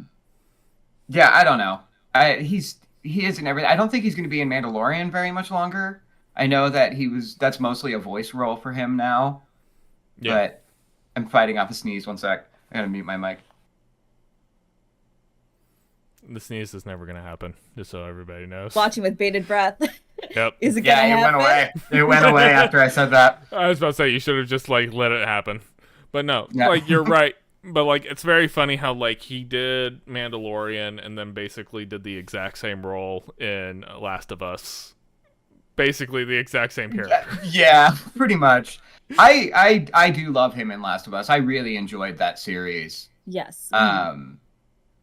don't know. He is in everything. I don't think he's going to be in Mandalorian very much longer. I know that that's mostly a voice role for him now. Yeah. But I'm fighting off a sneeze. One sec. I gotta mute my mic. The sneeze is never gonna happen. Just so everybody knows. Watching with bated breath. Yep. Is it gonna happen? It went away. It went away after I said that. I was about to say you should have just like let it happen, but no, Yeah. like you're right. But like it's very funny how like he did Mandalorian and then basically did the exact same role in Last of Us. Basically the exact same character. Yeah, pretty much. I do love him in Last of Us. I really enjoyed that series. Yes.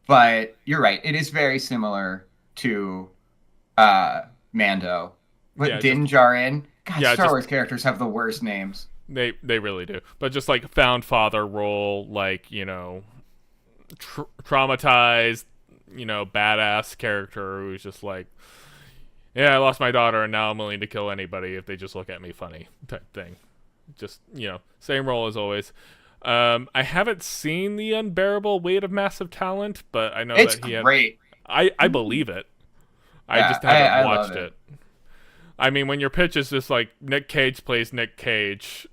But you're right. It is very similar to Mando. But Yeah, Din Djarin. God, yeah, Star just- Wars characters have the worst names. They really do. But just like found father role, like, you know, traumatized, you know, badass character who's just like, yeah, I lost my daughter and now I'm willing to kill anybody if they just look at me funny type thing. Just, you know, same role as always. I haven't seen The Unbearable Weight of Massive Talent, but I know It's that he had... great. I believe it. I Yeah, just haven't I watched love it. it. I mean, when your pitch is just like Nick Cage plays Nick Cage,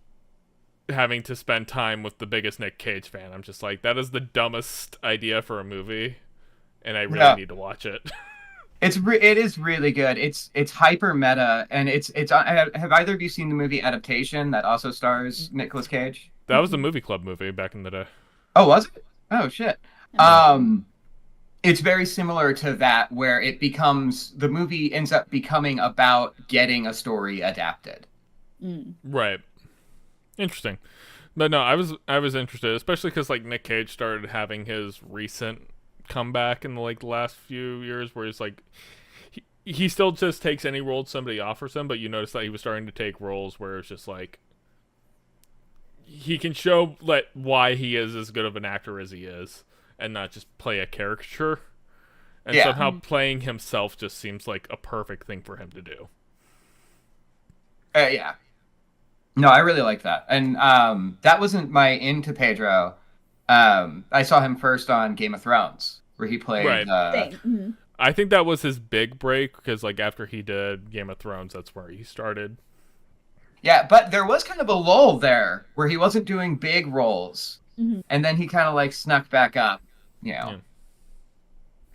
having to spend time with the biggest Nick Cage fan, I'm just like, that is the dumbest idea for a movie, and I really need to watch it. It is really good. It's hyper meta, and it's. Have either of you seen the movie Adaptation that also stars Nicolas Cage? That was the Movie Club movie back in the day. Oh, was it? Oh shit. It's very similar to that, where the movie ends up becoming about getting a story adapted. Right. Interesting. But no, I was interested, especially because like Nick Cage started having his recent comeback in the last few years, where he's like, he still just takes any role somebody offers him, but you notice that he was starting to take roles where it's just like he can show why he is as good of an actor as he is, and not just play a caricature. And somehow playing himself just seems like a perfect thing for him to do. Yeah. No, I really like that. And that wasn't my into Pedro. I saw him first on Game of Thrones, where he played... Right. I think that was his big break, because like after he did Game of Thrones, that's where he started. Yeah, but there was kind of a lull there, where he wasn't doing big roles. And then he kind of like snuck back up, you know. Yeah.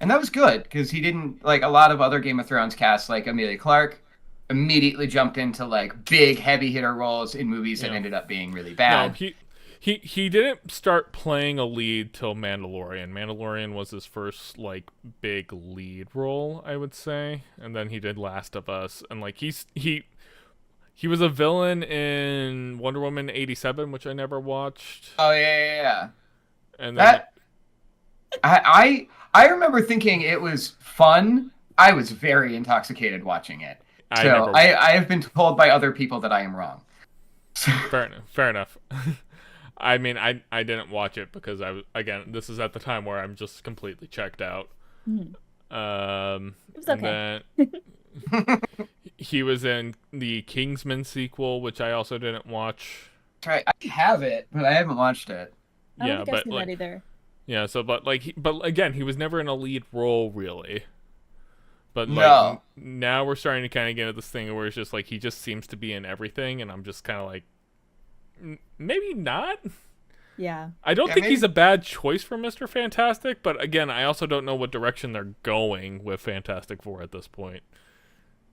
And that was good, because he didn't... Like a lot of other Game of Thrones casts, like Emilia Clarke, immediately jumped into like big heavy hitter roles in movies that ended up being really bad. No, he didn't start playing a lead till Mandalorian. Mandalorian was his first like big lead role, I would say, and then he did Last of Us, and like he was a villain in Wonder Woman 87, which I never watched. Oh yeah. And then I remember thinking it was fun. I was very intoxicated watching it. So I have been told by other people that I am wrong. Fair enough. I mean, I didn't watch it because this is at the time where I'm just completely checked out. It was okay. And then he was in the Kingsman sequel, which I also didn't watch. Right, I have it, but I haven't watched it. I don't think I've seen that either. Yeah, so but again, he was never in a lead role really. But now we're starting to kind of get into this thing where it's just like he just seems to be in everything, and I'm just kind of like, maybe not. Yeah. I don't think he's a bad choice for Mr. Fantastic, but again, I also don't know what direction they're going with Fantastic Four at this point,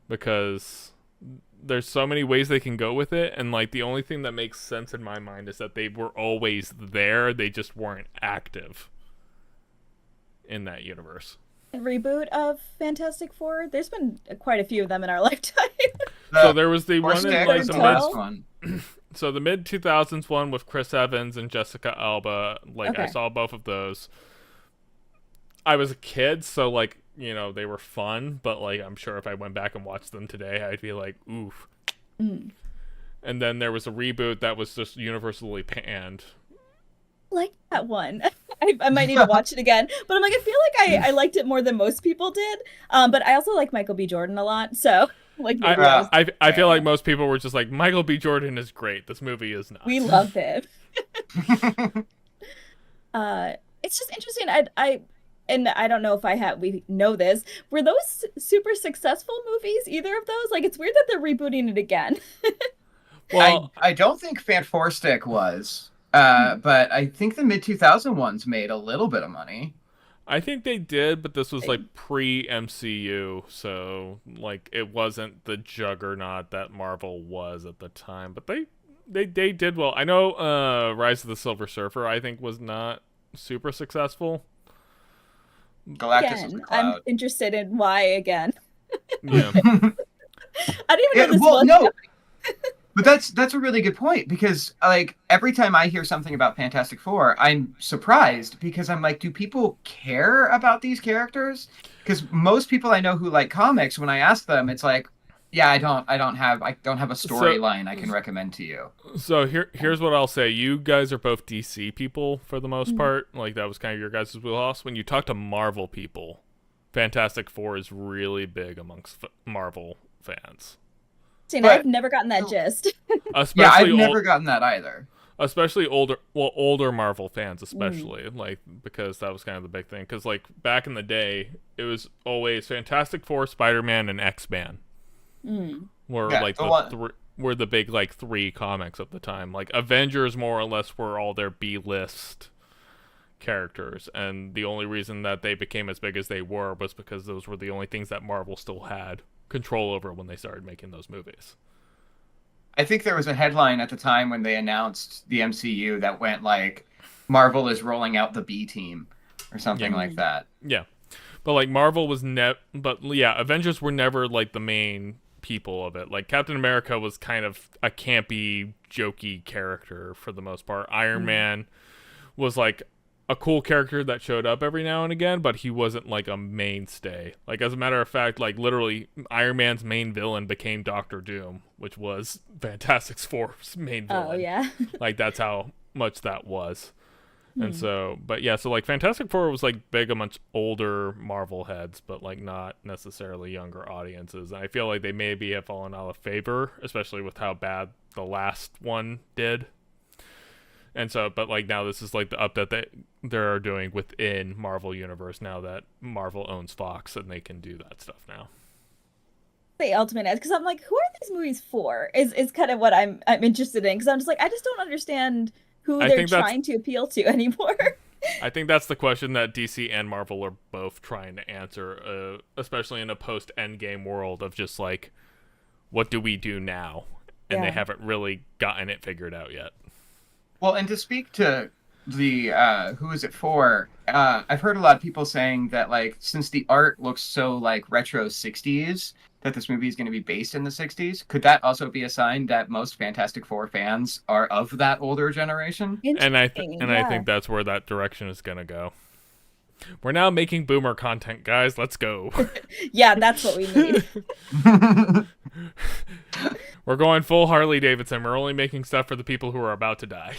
because there's so many ways they can go with it, and like the only thing that makes sense in my mind is that they were always there, they just weren't active in that universe. Reboot of Fantastic Four. There's been quite a few of them in our lifetime. So there was the one in like the so the mid 2000s one with Chris Evans and Jessica Alba. Like I saw both of those. I was a kid, so like, you know, they were fun, but like I'm sure if I went back and watched them today, I'd be like, oof. And then there was a reboot that was just universally panned. Like that one. I might need to watch it again, but I'm like, I feel like I liked it more than most people did. But I also like Michael B. Jordan a lot, so like I feel like most people were just like, Michael B. Jordan is great. This movie is not. We love him. It's just interesting. And I don't know if we know this. Were those super successful movies? Either of those? Like, it's weird that they're rebooting it again. Well, I don't think Fantastic was. But I think the mid-2000 ones made a little bit of money. I think they did, but this was like pre-MCU, so like it wasn't the juggernaut that Marvel was at the time. But they did well. I know Rise of the Silver Surfer I think was not super successful. Galactus is a Again, cloud. I'm interested in why again. Yeah. I didn't even know this well, was no. happening. But that's a really good point, because like every time I hear something about Fantastic Four, I'm surprised, because I'm like, do people care about these characters? Because most people I know who like comics, when I ask them, it's like, yeah, I don't have a storyline I can recommend to you. So here's what I'll say. You guys are both DC people for the most part. Like that was kind of your guys' wheelhouse. When you talk to Marvel people, Fantastic Four is really big amongst Marvel fans. But I've never gotten that gist. Especially I've never gotten that either. Especially older Marvel fans, especially like because that was kind of the big thing. Because like back in the day, it was always Fantastic Four, Spider-Man, and X-Man. Were like were the big like 3 comics at the time. Like Avengers more or less were all their B-list characters, and the only reason that they became as big as they were was because those were the only things that Marvel still had control over when they started making those movies. I think there was a headline at the time when they announced the MCU that went like, Marvel is rolling out the B team or something like that. Yeah. But like Marvel was Avengers were never like the main people of it. Like Captain America was kind of a campy, jokey character for the most part. Iron Man was like a cool character that showed up every now and again, but he wasn't like a mainstay. Like as a matter of fact, like literally Iron Man's main villain became Doctor Doom, which was Fantastic Four's main villain. Oh yeah. Like that's how much that was. And so, but yeah, so like Fantastic Four was like big amongst older Marvel heads, but like not necessarily younger audiences. And I feel like they maybe have fallen out of favor, especially with how bad the last one did. And so, but like now this is like the update that they're doing within Marvel Universe now that Marvel owns Fox and they can do that stuff now. The ultimate edge, because I'm like, who are these movies for? Is kind of what I'm interested in, because I'm just like, I just don't understand who they're trying to appeal to anymore. I think that's the question that DC and Marvel are both trying to answer, especially in a post-Endgame world of just like, what do we do now? And they haven't really gotten it figured out yet. Well, and to speak to the who is it for, I've heard a lot of people saying that like since the art looks so like retro 60s, that this movie is going to be based in the 60s. Could that also be a sign that most Fantastic Four fans are of that older generation? And I think that's where that direction is going to go. We're now making boomer content, guys. Let's go. Yeah, that's what we need. We're going full Harley Davidson. We're only making stuff for the people who are about to die.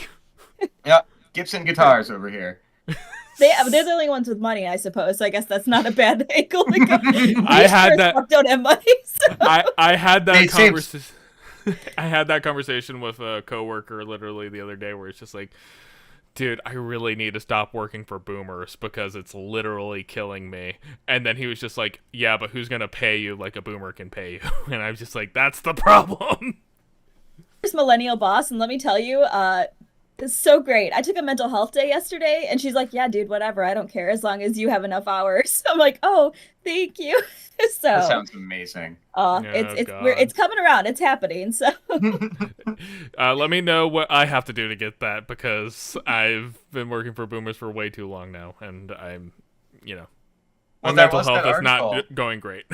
Yeah, Gibson guitars over here. They're the only ones with money, I suppose. So I guess that's not a bad angle to go. I had that. Don't have money. So. I had that conversation. I had that conversation with a coworker literally the other day, where it's just like, dude, I really need to stop working for boomers because it's literally killing me. And then he was just like, yeah, but who's gonna pay you like a boomer can pay you? And I was just like, that's the problem. There's millennial boss, and let me tell you, it's so great. I took a mental health day yesterday, and she's like, yeah, dude, whatever. I don't care as long as you have enough hours. I'm like, oh, thank you. So that sounds amazing. It's coming around. It's happening. So let me know what I have to do to get that, because I've been working for boomers for way too long now, and I'm, my mental health is not going great.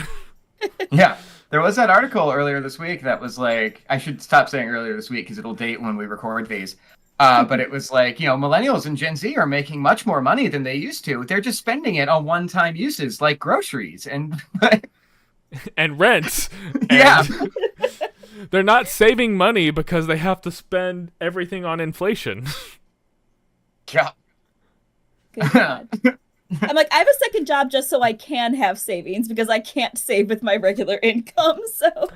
Yeah, there was that article earlier this week that was like, I should stop saying earlier this week because it'll date when we record these. But it was like, millennials and Gen Z are making much more money than they used to. They're just spending it on one-time uses like groceries and and rent. Yeah. They're not saving money because they have to spend everything on inflation. Yeah. Good God. I'm like, I have a second job just so I can have savings because I can't save with my regular income. So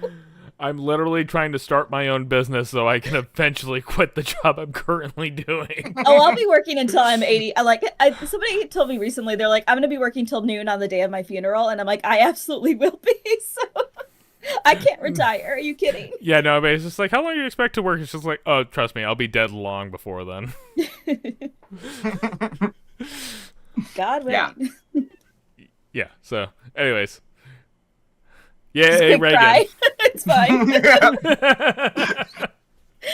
I'm literally trying to start my own business so I can eventually quit the job I'm currently doing. Oh, I'll be working until I'm 80. Somebody told me recently, they're like, I'm going to be working till noon on the day of my funeral. And I'm like, I absolutely will be. So I can't retire. Are you kidding? Yeah, no, but it's just like, how long do you expect to work? It's just like, oh, trust me, I'll be dead long before then. God willing. Yeah. Yeah. So, anyways, Just yay, quick Reagan. cry. It's fine.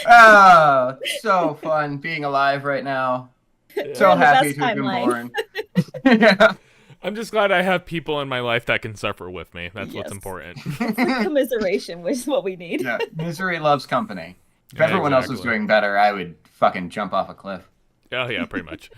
Oh, so fun being alive right now. So We're in the happy best to have been timeline. born. Yeah. I'm just glad I have people in my life that can suffer with me. That's what's Yes. important. Commiseration was what we need. Yeah, misery loves company. If Yeah, everyone else was exactly. doing better, I would fucking jump off a cliff. Oh yeah, pretty much.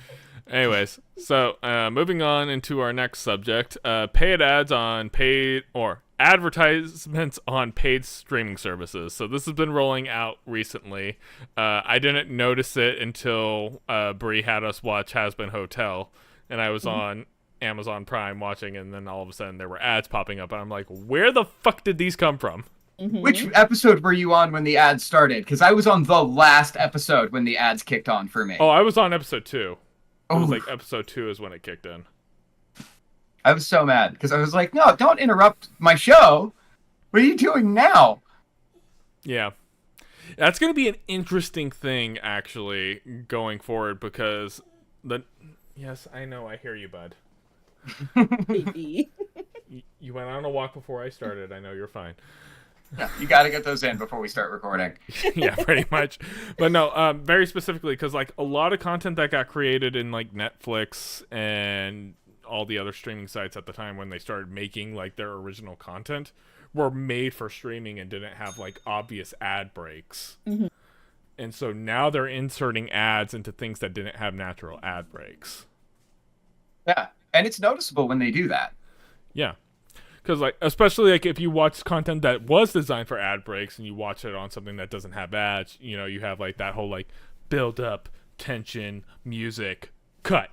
Anyways, so moving on into our next subject, paid ads on paid or advertisements on paid streaming services. So this has been rolling out recently. I didn't notice it until Bree had us watch Has Been Hotel, and I was on Amazon Prime watching, and then all of a sudden there were ads popping up, and I'm like, where the fuck did these come from? Which episode were you on when the ads started? Because I was on the last episode when the ads kicked on for me. Oh, I was on episode 2. It was Oof. like episode 2 is when it kicked in. I was so mad because I was like, no, don't interrupt my show. What are you doing now? Yeah. That's going to be an interesting thing, actually, going forward, because Yes, I know, I hear you, bud. Baby. You went on a walk before I started. I know you're fine. Yeah, you got to get those in before we start recording. Yeah, pretty much. But no, very specifically, because like a lot of content that got created in like Netflix and all the other streaming sites at the time when they started making like their original content were made for streaming and didn't have like obvious ad breaks. And so now they're inserting ads into things that didn't have natural ad breaks. Yeah, and it's noticeable when they do that. Yeah. Because, like, especially, like, if you watch content that was designed for ad breaks and you watch it on something that doesn't have ads, you know, you have, like, that whole, like, build-up, tension, music, cut.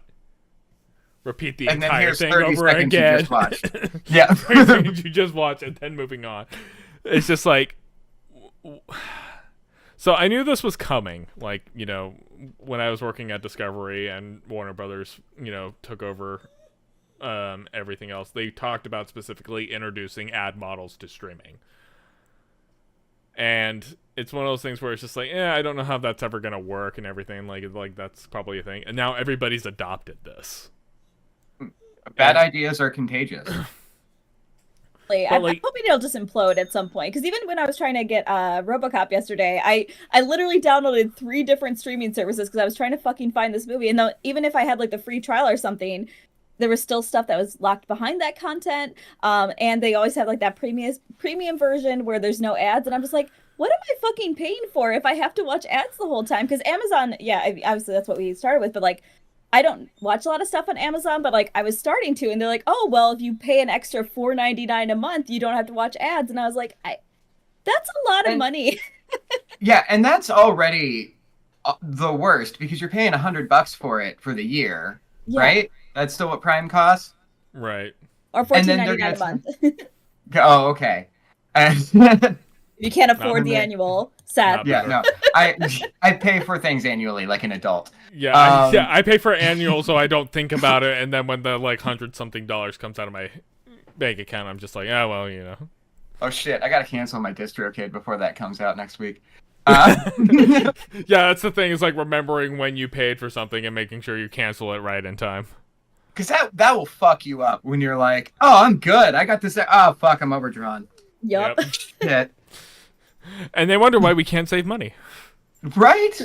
Repeat the And then entire here's thing 30 over seconds you again. just watched. Yeah. 30 seconds you just watch and then moving on. It's just, like... So I knew this was coming, like, you know, when I was working at Discovery and Warner Brothers, you know, took over... everything else. They talked about specifically introducing ad models to streaming. And it's one of those things where it's just like, I don't know how that's ever going to work and everything. Like that's probably a thing. And now everybody's adopted this. Bad ideas are contagious. I'm hoping it'll just implode at some point. Because even when I was trying to get RoboCop yesterday, I literally downloaded 3 different streaming services because I was trying to fucking find this movie. And even if I had like the free trial or something, there was still stuff that was locked behind that content. And they always have like that premium version where there's no ads. And I'm just like, what am I fucking paying for if I have to watch ads the whole time? Because Amazon, obviously that's what we started with. But like, I don't watch a lot of stuff on Amazon, but like I was starting to. And they're like, oh, well, if you pay an extra $4.99 a month, you don't have to watch ads. And I was like, that's a lot of money. Yeah, and that's already the worst because you're paying $100 for it for the year, right? That's still what Prime costs? Right. Or $14.99 a month. Oh, okay. You can't afford the annual, Seth. Yeah, no. I pay for things annually like an adult. Yeah, I pay for annual so I don't think about it, and then when the like $100-something comes out of my bank account, I'm just like, well, you know. Oh shit, I gotta cancel my DistroKid before that comes out next week. Yeah, that's the thing, is like remembering when you paid for something and making sure you cancel it right in time. Because that will fuck you up when you're like, oh, I'm good. I got this. Oh, fuck, I'm overdrawn. Yep. Shit. And they wonder why we can't save money. Right?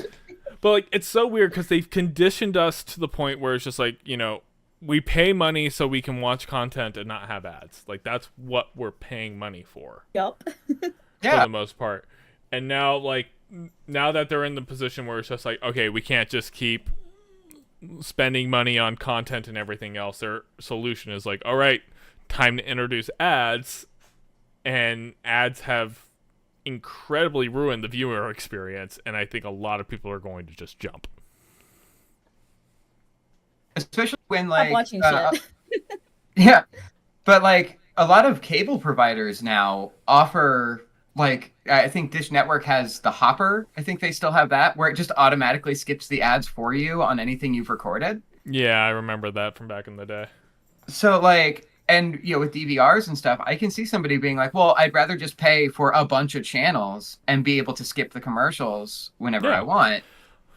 But like, it's so weird because they've conditioned us to the point where it's just like, you know, we pay money so we can watch content and not have ads. Like, that's what we're paying money for. Yep. For the most part. And now, like, now that they're in the position where it's just like, okay, we can't just keep spending money on content and everything else. Their solution is like, all right, time to introduce ads. And ads have incredibly ruined the viewer experience. And I think a lot of people are going to just jump. Especially when, like... I'm watching shit. Yeah. But, like, a lot of cable providers now offer... Like, I think Dish Network has the Hopper. I think they still have that, where it just automatically skips the ads for you on anything you've recorded. Yeah, I remember that from back in the day. So, like, and, you know, with DVRs and stuff, I can see somebody being like, well, I'd rather just pay for a bunch of channels and be able to skip the commercials whenever I want.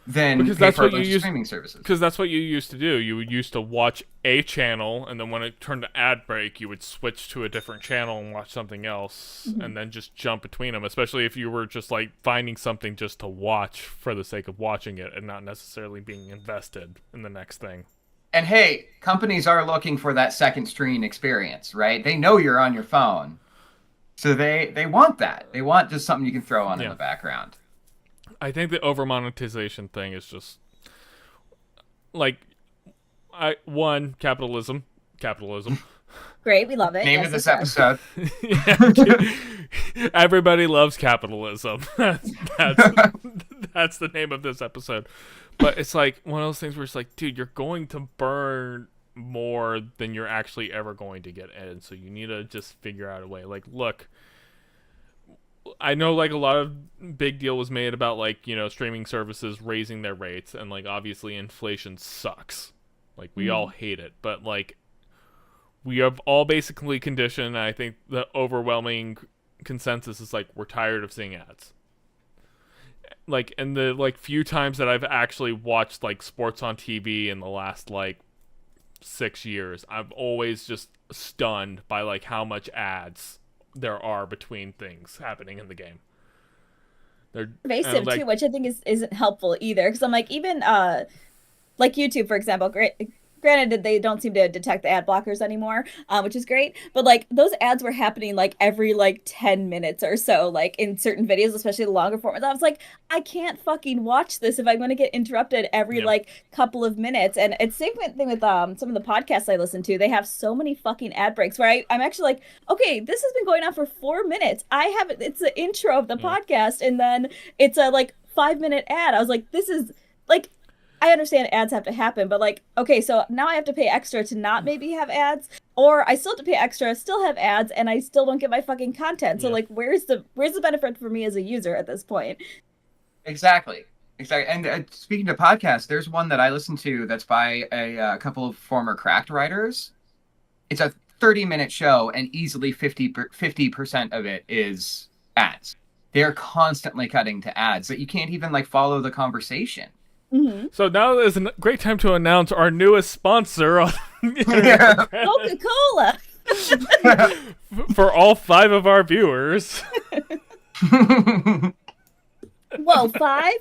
than Because pay that's for a what you bunch of used. streaming services. Because that's what you used to do. You would used to watch a channel, and then when it turned to ad break, you would switch to a different channel and watch something else, and then just jump between them. Especially if you were just like finding something just to watch for the sake of watching it, and not necessarily being invested in the next thing. And hey, companies are looking for that second screen experience, right? They know you're on your phone. So they want that. They want just something you can throw on in the background. I think the over monetization thing is just like capitalism. Great, we love it. Name Yes, of this yes, episode. Everybody loves capitalism. That's the name of this episode. But it's like one of those things where it's like, dude, you're going to burn more than you're actually ever going to get in. So you need to just figure out a way. Like, look, I know like a lot of big deal was made about like, you know, streaming services raising their rates, and like obviously inflation sucks. Like we all hate it, but like we have all basically conditioned, and I think the overwhelming consensus is like we're tired of seeing ads. Like in the like few times that I've actually watched like sports on TV in the last like 6 years, I'm always just stunned by like how much ads there are between things happening in the game. They're pervasive like, too, which I think isn't helpful either. Because I'm like, even like YouTube, for example, granted they don't seem to detect the ad blockers anymore, which is great, but like those ads were happening like every like 10 minutes or so, like in certain videos, especially the longer formats. I was like, I can't fucking watch this if I'm going to get interrupted every like couple of minutes. And it's same thing with some of the podcasts I listen to. They have so many fucking ad breaks where I'm actually like, okay, this has been going on for 4 minutes. It's the intro of the podcast, and then it's a like 5-minute ad. I was like, this is like, I understand ads have to happen, but like, okay, so now I have to pay extra to not maybe have ads, or I still have to pay extra, still have ads, and I still don't get my fucking content. So like, where's the benefit for me as a user at this point? Exactly. And speaking of podcasts, there's one that I listen to that's by a couple of former Cracked writers. It's a 30-minute show, and easily 50% of it is ads. They're constantly cutting to ads that you can't even like follow the conversation. So now is a great time to announce our newest sponsor on Coca-Cola. for all 5 of our viewers. Whoa, 5?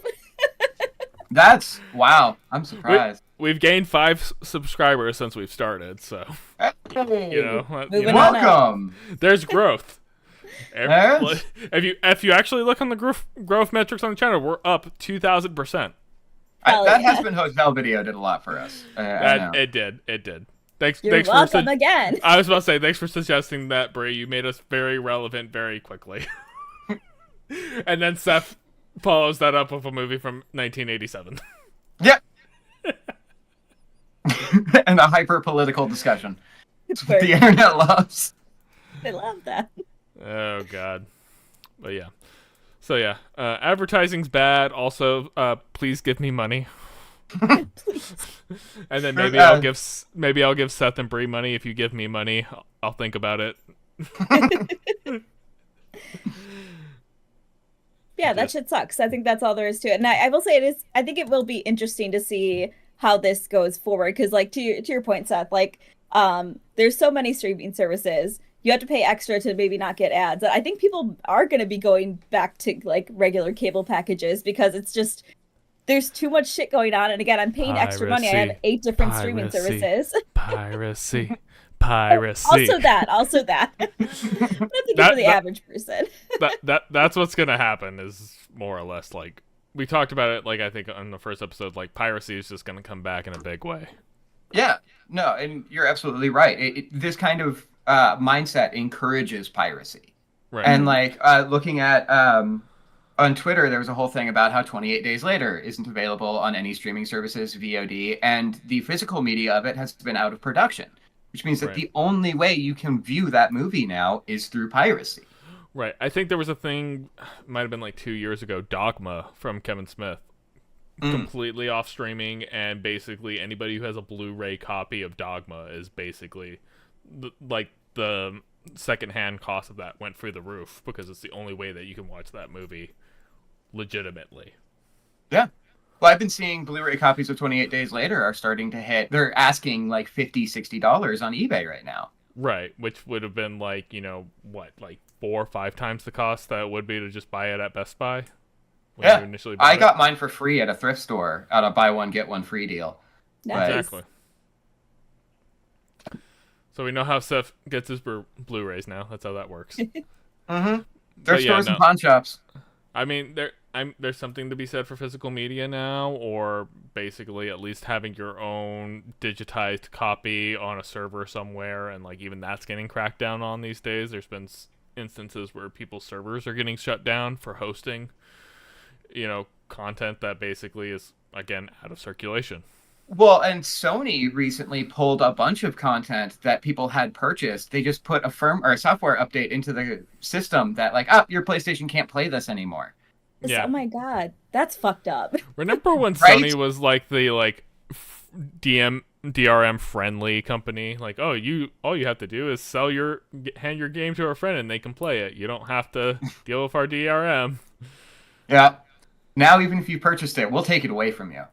That's wow. I'm surprised. We've gained 5 subscribers since we've started, so you know, welcome. There's growth. If you actually look on the growth metrics on the channel, we're up 2,000%. That has been hotel video did a lot for us. It did. Thanks welcome again. I was about to say thanks for suggesting that, Brie. You made us very relevant very quickly. And then Seth follows that up with a movie from 1987. Yep. And a hyper political discussion. It's what the internet loves. I love that. Oh God. But yeah. So yeah, advertising's bad. Also, please give me money. And then maybe I'll give Seth and Brie money. If you give me money, I'll think about it. Yeah, that shit sucks. I think that's all there is to it. And I will say I think it will be interesting to see how this goes forward. Because like to your point, Seth, like there's so many streaming services. You have to pay extra to maybe not get ads. I think people are going to be going back to like regular cable packages because it's just there's too much shit going on. And again, I'm paying extra money. I have 8 different streaming services. Piracy. Also that. That's for the average person. That's what's going to happen is more or less like we talked about it. Like I think on the first episode, like piracy is just going to come back in a big way. Yeah, no, and you're absolutely right. This kind of mindset encourages piracy. Right. And like looking at on Twitter, there was a whole thing about how 28 Days Later isn't available on any streaming services, VOD, and the physical media of it has been out of production, which means that the only way you can view that movie now is through piracy. Right. I think there was a thing, might have been like 2 years ago, Dogma from Kevin Smith. Completely off streaming, and basically anybody who has a Blu-ray copy of Dogma is basically the secondhand cost of that went through the roof because it's the only way that you can watch that movie legitimately. Yeah. Well, I've been seeing Blu-ray copies of 28 Days Later are starting to hit. They're asking like $50, $60 on eBay right now. Right, which would have been like, what, like 4 or 5 times the cost that it would be to just buy it at Best Buy when you initially bought I it? got mine for free at a thrift store at a buy one get one free deal. Nice. Exactly. So we know how Seth gets his Blu-rays now. That's how that works. Mm-hmm. But Thrift yeah, stores no. and pawn shops. I mean, there's something to be said for physical media now, or basically at least having your own digitized copy on a server somewhere, and like even that's getting cracked down on these days. There's been instances where people's servers are getting shut down for hosting, content that basically is again out of circulation. Well, and Sony recently pulled a bunch of content that people had purchased. They just put a software update into the system that like, your PlayStation can't play this anymore. Yeah. Oh my god, that's fucked up. Remember when Right? Sony was like the DRM friendly company? Like, all you have to do is hand your game to a friend and they can play it. You don't have to deal with our DRM. Yeah. Now, even if you purchased it, we'll take it away from you.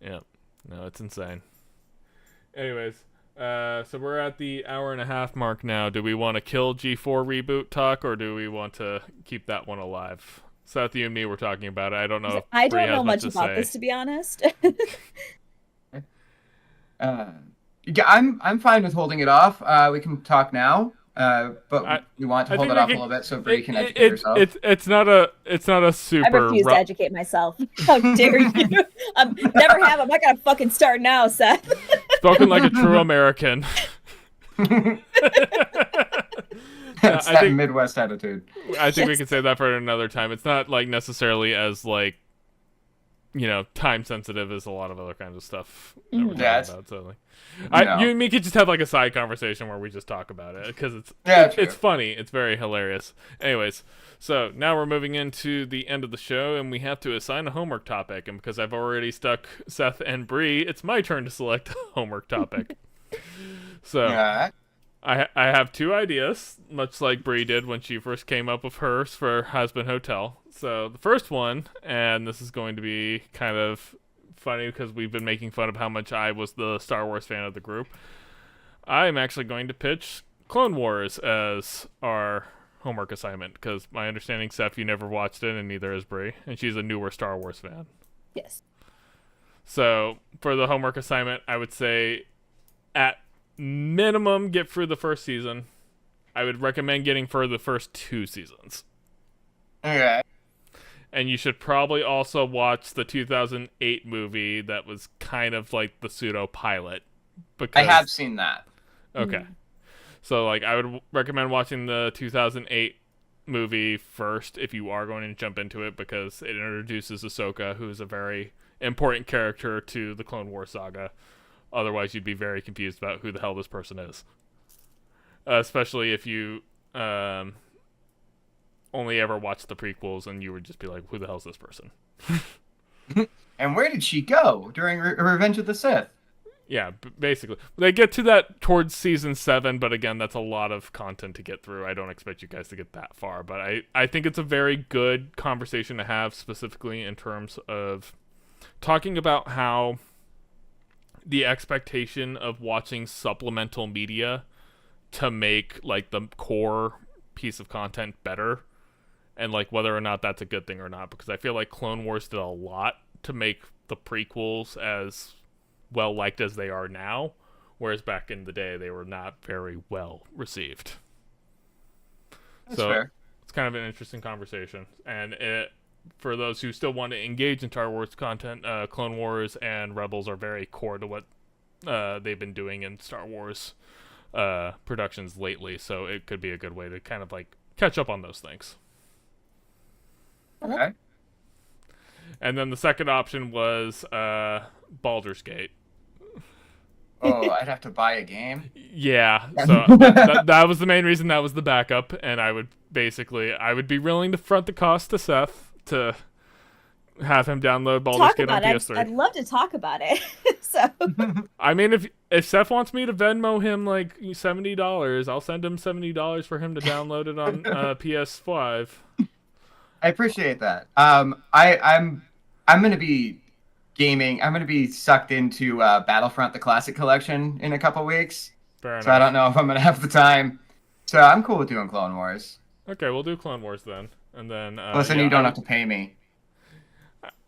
Yeah. No, it's insane. Anyways, so we're at the hour and a half mark now. Do we want to kill G4 reboot talk, or do we want to keep that one alive? Seth, you and me were talking about it. I don't know. I if Bree don't has know much to about say. this, to be honest. Yeah, I'm fine with holding it off. We can talk now, but we want to hold it off a little bit so Bree can educate herself. It's not a super. I refuse to educate myself. How dare you? Never have. I'm not gonna fucking start now, Seth. Spoken like a true American. It's that Midwest attitude. I think we can say that for another time. It's not like necessarily as like, time sensitive as a lot of other kinds of stuff that we're talking about. So like, you and me could just have like a side conversation where we just talk about it because it's funny. It's very hilarious. Anyways, so now we're moving into the end of the show and we have to assign a homework topic. And because I've already stuck Seth and Bree, it's my turn to select a homework topic. So. I have 2 ideas, much like Bree did when she first came up with hers for Husband Hotel. So the first one, and this is going to be kind of funny because we've been making fun of how much I was the Star Wars fan of the group. I'm actually going to pitch Clone Wars as our homework assignment because my understanding, Seth, you never watched it, and neither has Bree, and she's a newer Star Wars fan. Yes. So for the homework assignment, I would say at minimum get through the first season. I would recommend getting through the first 2 seasons. Okay. And you should probably also watch the 2008 movie that was kind of like the pseudo pilot. I have seen that. Okay. So like I would recommend watching the 2008 movie first if you are going to jump into it because it introduces Ahsoka, who is a very important character to the Clone Wars saga. Otherwise, you'd be very confused about who the hell this person is. Especially if you only ever watched the prequels and you would just be like, who the hell is this person? And where did she go during Revenge of the Sith? Yeah, basically. They get to that towards season 7, but again, that's a lot of content to get through. I don't expect you guys to get that far, but I think it's a very good conversation to have, specifically in terms of talking about how the expectation of watching supplemental media to make like the core piece of content better and like whether or not that's a good thing or not, because I feel like Clone Wars did a lot to make the prequels as well liked as they are now, whereas back in the day they were not very well received. That's fair. It's kind of an interesting conversation, and for those who still want to engage in Star Wars content, Clone Wars and Rebels are very core to what they've been doing in Star Wars productions lately, so it could be a good way to kind of like catch up on those things. Okay. And then the second option was Baldur's Gate. Oh, I'd have to buy a game? Yeah, so that was the main reason that was the backup, and I would be willing to front the cost to Seth to have him download Baldur's Gate on PS3. I'd love to talk about it. So I mean, if Seth wants me to Venmo him like $70, I'll send him $70 for him to download it on PS5. I appreciate that. I'm gonna be gaming. I'm gonna be sucked into Battlefront: The Classic Collection in a couple weeks. Fair enough. So I don't know if I'm gonna have the time. So I'm cool with doing Clone Wars. Okay, we'll do Clone Wars then, and then. Listen, you don't have to pay me.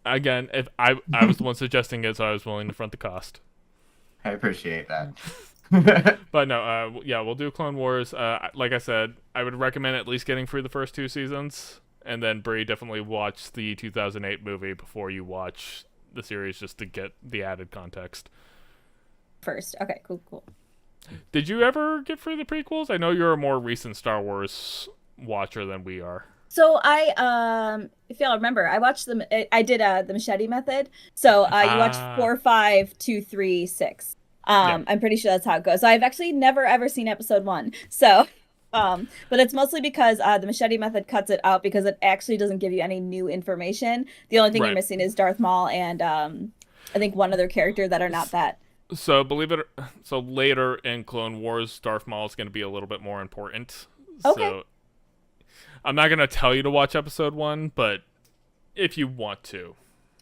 Again, if I was the one suggesting it, so I was willing to front the cost. I appreciate that. But no, yeah, we'll do Clone Wars. Like I said, I would recommend at least getting through the first 2 seasons, and then Bree, definitely watch the 2008 movie before you watch the series, just to get the added context. First. Okay, cool. Did you ever get through the prequels? I know you're a more recent Star Wars watcher than we are. So I, if y'all remember, I watched them. I did the Machete Method. So you watched 4, 5, 2, 3, 6. Yeah. I'm pretty sure that's how it goes. So I've actually never ever seen episode 1. So, but it's mostly because the Machete Method cuts it out because it actually doesn't give you any new information. The only thing you're missing is Darth Maul and I think one other character that are not that. So so later in Clone Wars, Darth Maul is going to be a little bit more important. Okay. So I'm not going to tell you to watch episode 1, but if you want to.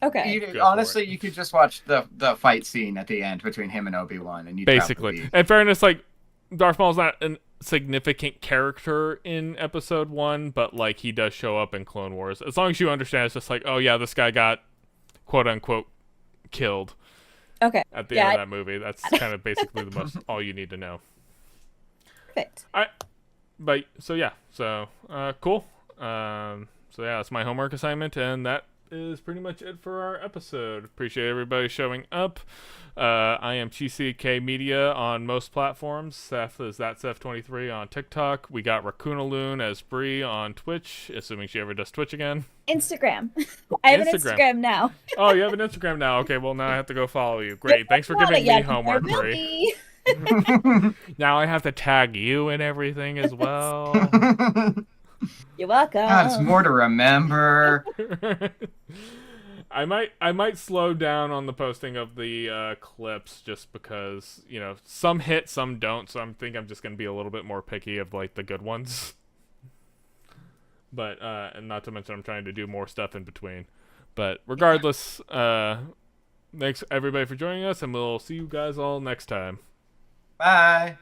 Okay. Honestly, you could just watch the fight scene at the end between him and Obi-Wan, and you basically. In fairness, like Darth Maul's not a significant character in episode 1, but like he does show up in Clone Wars. As long as you understand, it's just like, oh yeah, this guy got quote unquote killed. Okay. At the end of that movie, that's kind of basically the most all you need to know. Perfect. But so yeah, so cool. So yeah, that's my homework assignment, and that is pretty much it for our episode. Appreciate everybody showing up. I am TCK Media on most platforms. Seth is Seth23 on TikTok. We got Raccoonaloon as Bree on Twitch, assuming she ever does Twitch again. Instagram. I have an Instagram now. Oh, you have an Instagram now. Okay, well now I have to go follow you. Great. Thanks for giving me homework, Bree. Now I have to tag you and everything as well. You're welcome. It's more to remember. I might slow down on the posting of the clips just because, you know, some hit, some don't, so I think I'm just going to be a little bit more picky of like the good ones. But and not to mention I'm trying to do more stuff in between. But regardless, thanks everybody for joining us, and we'll see you guys all next time. Bye.